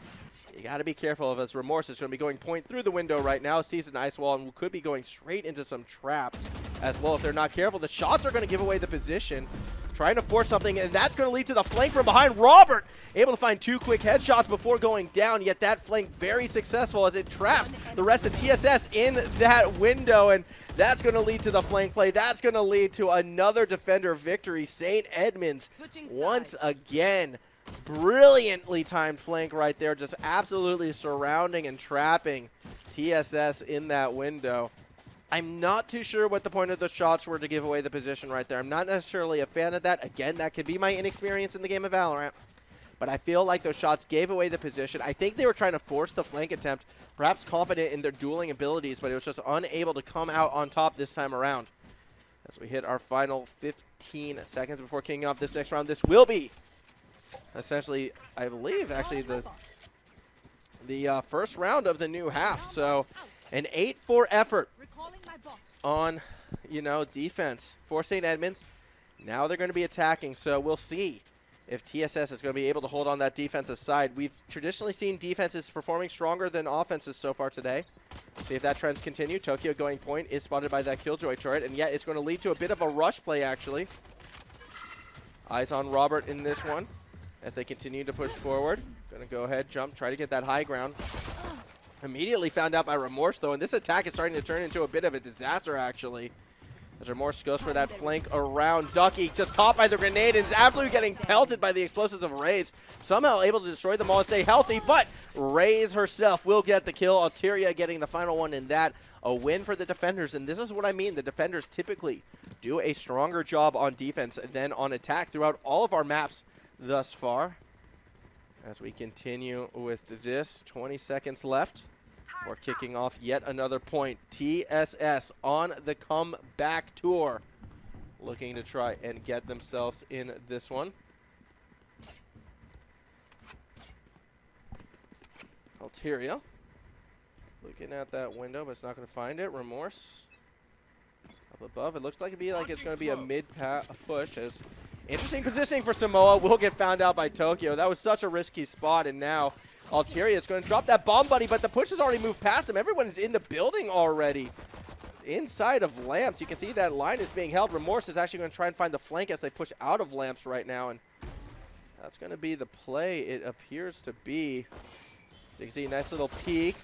You got to be careful of us. Remorse is going to be going point through the window right now, sees an ice wall, and could be going straight into some traps as well if they're not careful. The shots are going to give away the position. Trying to force something, and that's going to lead to the flank from behind. Robert able to find 2 quick headshots before going down, yet that flank very successful as it traps the rest of TSS in that window, and that's going to lead to the flank play. That's going to lead to another defender victory. St. Edmunds once again. Brilliantly timed flank right there, just absolutely surrounding and trapping TSS in that window. I'm not too sure what the point of the shots were to give away the position right there. I'm not necessarily a fan of that. Again, that could be my inexperience in the game of Valorant. But I feel like those shots gave away the position. I think they were trying to force the flank attempt, perhaps confident in their dueling abilities, but it was just unable to come out on top this time around. As we hit our final 15 seconds before kicking off this next round, this will be essentially, I believe, actually the first round of the new half. So an 8-4 effort on, defense for St. Edmunds. Now they're going to be attacking, so we'll see if TSS is going to be able to hold on that defensive side. We've traditionally seen defenses performing stronger than offenses so far today. See if that trends continue. Tokyo going point is spotted by that Killjoy turret, and yet it's going to lead to a bit of a rush play, actually. Eyes on Robert in this one as they continue to push forward. Going to go ahead, jump, try to get that high ground. Immediately found out by Remorse, though, and this attack is starting to turn into a bit of a disaster, actually. As Remorse goes for that flank around. Ducky just caught by the grenade and is absolutely getting pelted by the explosives of Raze. Somehow able to destroy them all and stay healthy, but Raze herself will get the kill. Alteria getting the final one in that. A win for the defenders, and this is what I mean. The defenders typically do a stronger job on defense than on attack throughout all of our maps thus far. As we continue with this, 20 seconds left. We're kicking off yet another point. TSS on the comeback tour, looking to try and get themselves in this one. Alteria looking at that window, but it's not going to find it. Remorse up above. It looks like it's going to be a mid push. As interesting positioning for Samoa. Will get found out by Tokyo. That was such a risky spot, and now Alteria is going to drop that bomb buddy, but the push has already moved past him. Everyone is in the building already. Inside of Lamps, you can see that line is being held. Remorse is actually going to try and find the flank as they push out of Lamps right now, and that's going to be the play it appears to be. So you can see a nice little peek.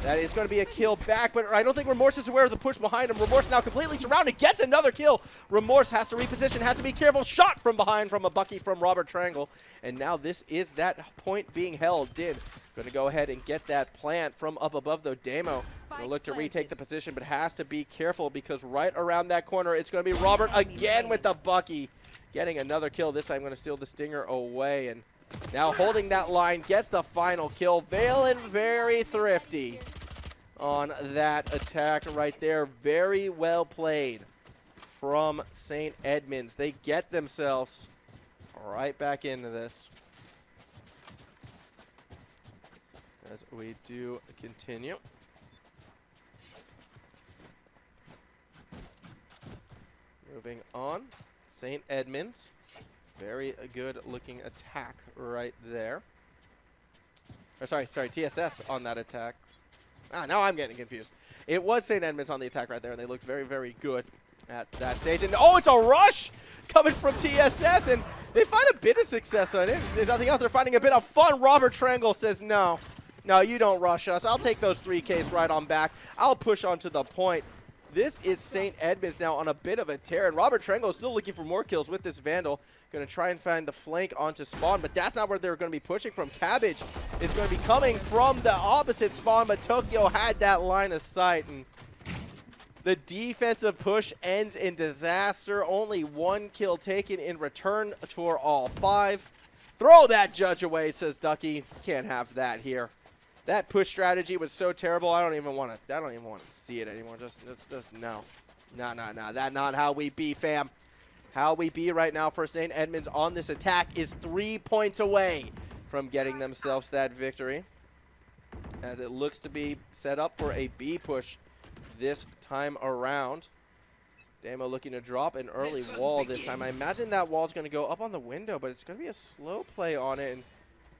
That is going to be a kill back, but I don't think Remorse is aware of the push behind him. Remorse now completely surrounded, gets another kill. Remorse has to reposition, has to be careful. Shot from behind from a Bucky from Robert Triangle. And now this is that point being held. Did going to go ahead and get that plant from up above, though. Damo going to look to retake the position, but has to be careful because right around that corner, it's going to be Robert again with the Bucky. Getting another kill. This time going to steal the Stinger away, and now holding that line, gets the final kill. Valen very thrifty on that attack right there. Very well played from St. Edmunds. They get themselves right back into this. As we do continue. Moving on, St. Edmunds. Very good looking attack right there. Or sorry, TSS on that attack. Now I'm getting confused. It was St. Edmunds on the attack right there, and they looked very, very good at that stage. And oh, it's a rush coming from TSS, and they find a bit of success on it. If nothing else, they're finding a bit of fun. Robert Triangle says, no, you don't rush us. I'll take those 3Ks right on back. I'll push onto the point. This is St. Edmunds now on a bit of a tear, and Robert Trengo is still looking for more kills with this Vandal. Going to try and find the flank onto spawn, but that's not where they're going to be pushing from. Cabbage is going to be coming from the opposite spawn, but Tokyo had that line of sight, and the defensive push ends in disaster. Only 1 kill taken in return for all 5. Throw that judge away, says Ducky. Can't have that here. That push strategy was so terrible. I don't even want to see it anymore. Just no. No. That's not how we be, fam. How we be right now for St. Edmunds on this attack is 3 points away from getting themselves that victory, as it looks to be set up for a B push this time around. Damo looking to drop an early wall this time. I imagine that wall's going to go up on the window, but it's going to be a slow play on it. And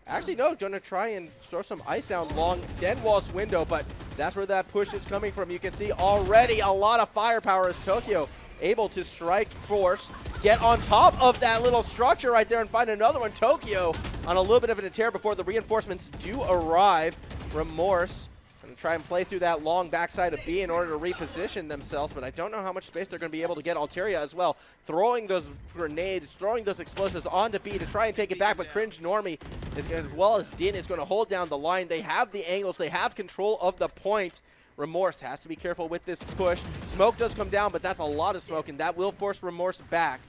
actually, no, going to try and throw some ice down long, then wall's window, but that's where that push is coming from. You can see already a lot of firepower as Tokyo able to strike force, get on top of that little structure right there and find another one. Tokyo on a little bit of a tear before the reinforcements do arrive. Remorse going to try and play through that long backside of B in order to reposition themselves, but I don't know how much space they're going to be able to get. Alteria as well, throwing those grenades, throwing those explosives onto B to try and take it back, but Cringe Normie, as well as Din, is going to hold down the line. They have the angles, they have control of the point. Remorse has to be careful with this push. Smoke does come down, but that's a lot of smoke, and that will force Remorse back.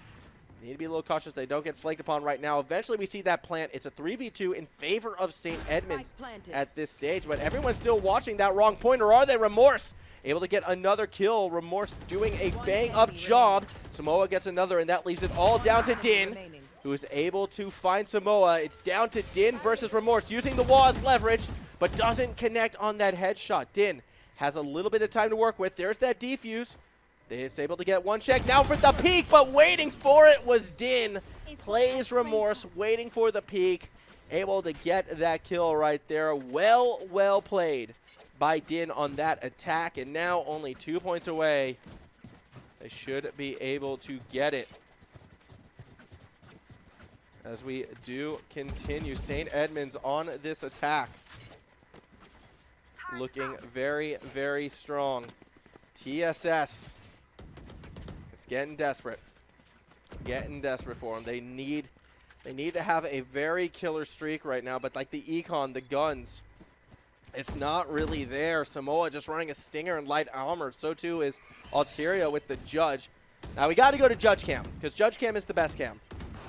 They need to be a little cautious. They don't get flanked upon right now. Eventually, we see that plant. It's a 3v2 in favor of St. Edmunds at this stage, but everyone's still watching that wrong point, or are they? Remorse able to get another kill. Remorse doing a bang-up job. Samoa gets another, and that leaves it all down to Din, who is able to find Samoa. It's down to Din versus Remorse, using the wall as leverage, but doesn't connect on that headshot. Din has a little bit of time to work with. There's that defuse. It's able to get one check now for the peek, but waiting for it was Din. Plays Remorse, waiting for the peek. Able to get that kill right there. Well played by Din on that attack, and now only 2 points away. They should be able to get it. As we do continue, St. Edmunds on this attack, looking very, very strong. TSS, it's getting desperate. Getting desperate for them. They need to have a very killer streak right now, but like the econ, the guns, it's not really there. Samoa just running a stinger and light armor. So too is Alteria with the Judge. Now we got to go to Judge Cam, because Judge Cam is the best cam.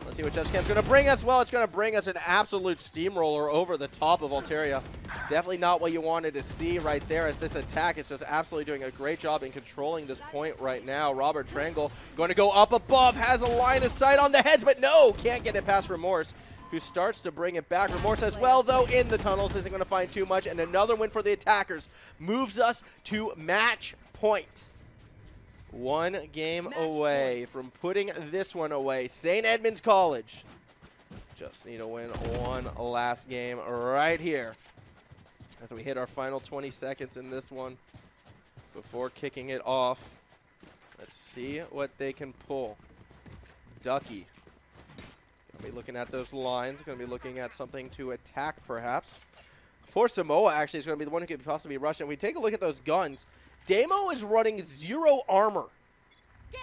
Let's see what Judge Cam's going to bring us. Well, it's going to bring us an absolute steamroller over the top of Alteria. Definitely not what you wanted to see right there, as this attack is just absolutely doing a great job in controlling this point right now. Robert Trangle going to go up above, has a line of sight on the heads, but no, can't get it past Remorse, who starts to bring it back. Remorse as well, though, in the tunnels, isn't going to find too much, and another win for the attackers moves us to match point. 1 game away from putting this one away. St. Edmunds College just need to win one last game right here, as we hit our final 20 seconds in this one before kicking it off. Let's see what they can pull. Ducky going to be looking at those lines, going to be looking at something to attack perhaps. For Samoa, actually, is going to be the one who could possibly rush. And we take a look at those guns. Damo is running 0 armor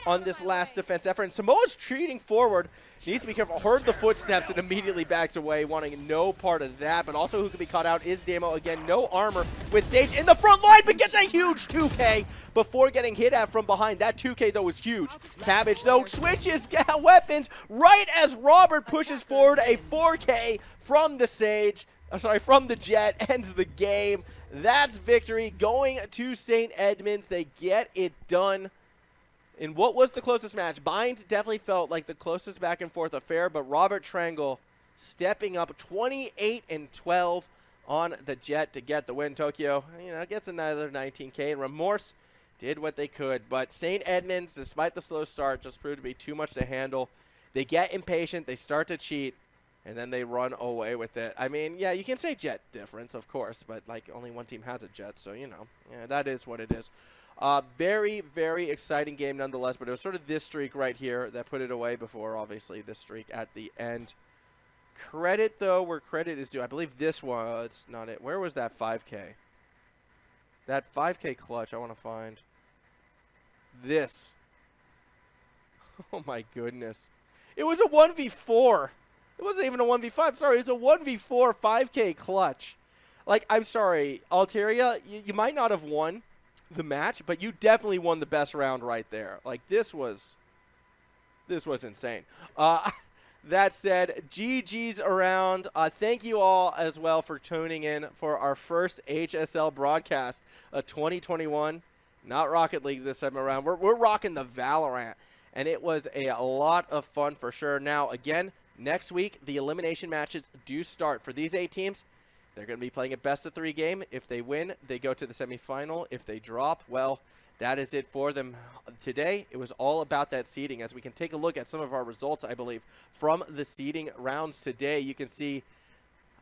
on this last defense effort, and Samoa's treating forward. Needs to be careful. Heard the footsteps and immediately backs away, wanting no part of that. But also who could be caught out is Damo. Again, no armor with Sage in the front line, but gets a huge 2K before getting hit at from behind. That 2K, though, was huge. Cabbage, though, switches weapons right as Robert pushes forward a 4K from the Sage. From the Jet, ends the game. That's victory going to St. Edmunds. They get it done in what was the closest match. Bind definitely felt like the closest back and forth affair, but Robert Trangle stepping up 28-12 on the Jet to get the win. Tokyo, gets another 19K, and Remorse did what they could. But St. Edmunds, despite the slow start, just proved to be too much to handle. They get impatient, they start to cheat, and then they run away with it. I mean, yeah, you can say Jet difference, of course, but like only one team has a Jet, so yeah, that is what it is. Very, very exciting game nonetheless, but it was sort of this streak right here that put it away before, obviously, this streak at the end. Credit, though, where credit is due. I believe this was not it. Where was that 5K? That 5K clutch I want to find. this. Oh my goodness. It was a 1v4. It wasn't even a 1v5. Sorry, it's a 1v4 5K clutch. Like, I'm sorry, Alteria, you might not have won the match, but you definitely won the best round right there. Like, this was insane. That said, GG's around. Thank you all as well for tuning in for our first HSL broadcast of 2021. Not Rocket League this time around. We're rocking the Valorant, and it was a lot of fun for sure. Now, again, next week, the elimination matches do start. For these 8 teams, they're going to be playing a best-of-3 game. If they win, they go to the semifinal. If they drop, well, that is it for them today. It was all about that seeding. As we can take a look at some of our results, I believe, from the seeding rounds today. You can see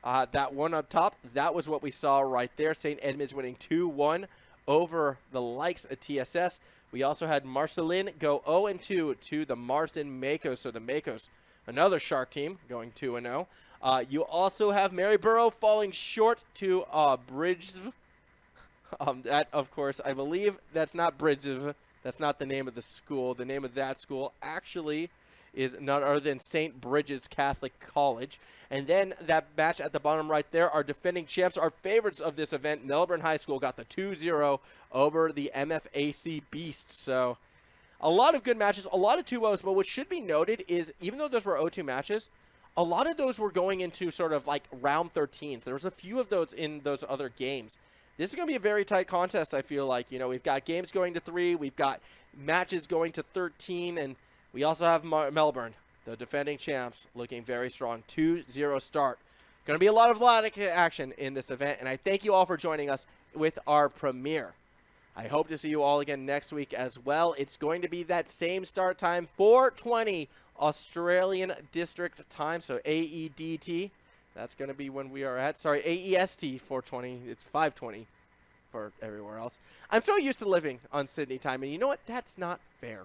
that one up top. That was what we saw right there. St. Edmunds winning 2-1 over the likes of TSS. We also had Marcelin go 0-2 to the Marsden Makos. So the Makos, another Shark team, going 2-0. You also have Maryborough falling short to Bridges. That, of course, I believe that's not Bridges. That's not the name of the school. The name of that school actually is none other than St. Bridges Catholic College. And then that match at the bottom right there, our defending champs, our favorites of this event, Melbourne High School got the 2-0 over the MFAC Beasts. So a lot of good matches, a lot of 2-0s, but what should be noted is even though those were 0-2 matches, a lot of those were going into sort of like round 13s. There was a few of those in those other games. This is going to be a very tight contest, I feel like. You know, we've got games going to 3, we've got matches going to 13, and we also have Melbourne, the defending champs, looking very strong. 2-0 start. Going to be a lot of action in this event, and I thank you all for joining us with our premiere. I hope to see you all again next week as well. It's going to be that same start time, 4:20 Australian District Time, so AEDT. That's going to be when we are at, sorry, AEST 4:20. It's 5:20 for everywhere else. I'm so used to living on Sydney time, and you know what? That's not fair.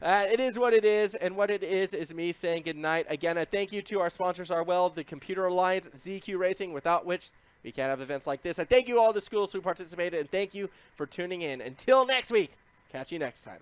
It is what it is, and what it is me saying goodnight. Again, a thank you to our sponsors, the Computer Alliance, ZQ Racing, without which we can't have events like this. I thank you all the schools who participated, and thank you for tuning in. Until next week, catch you next time.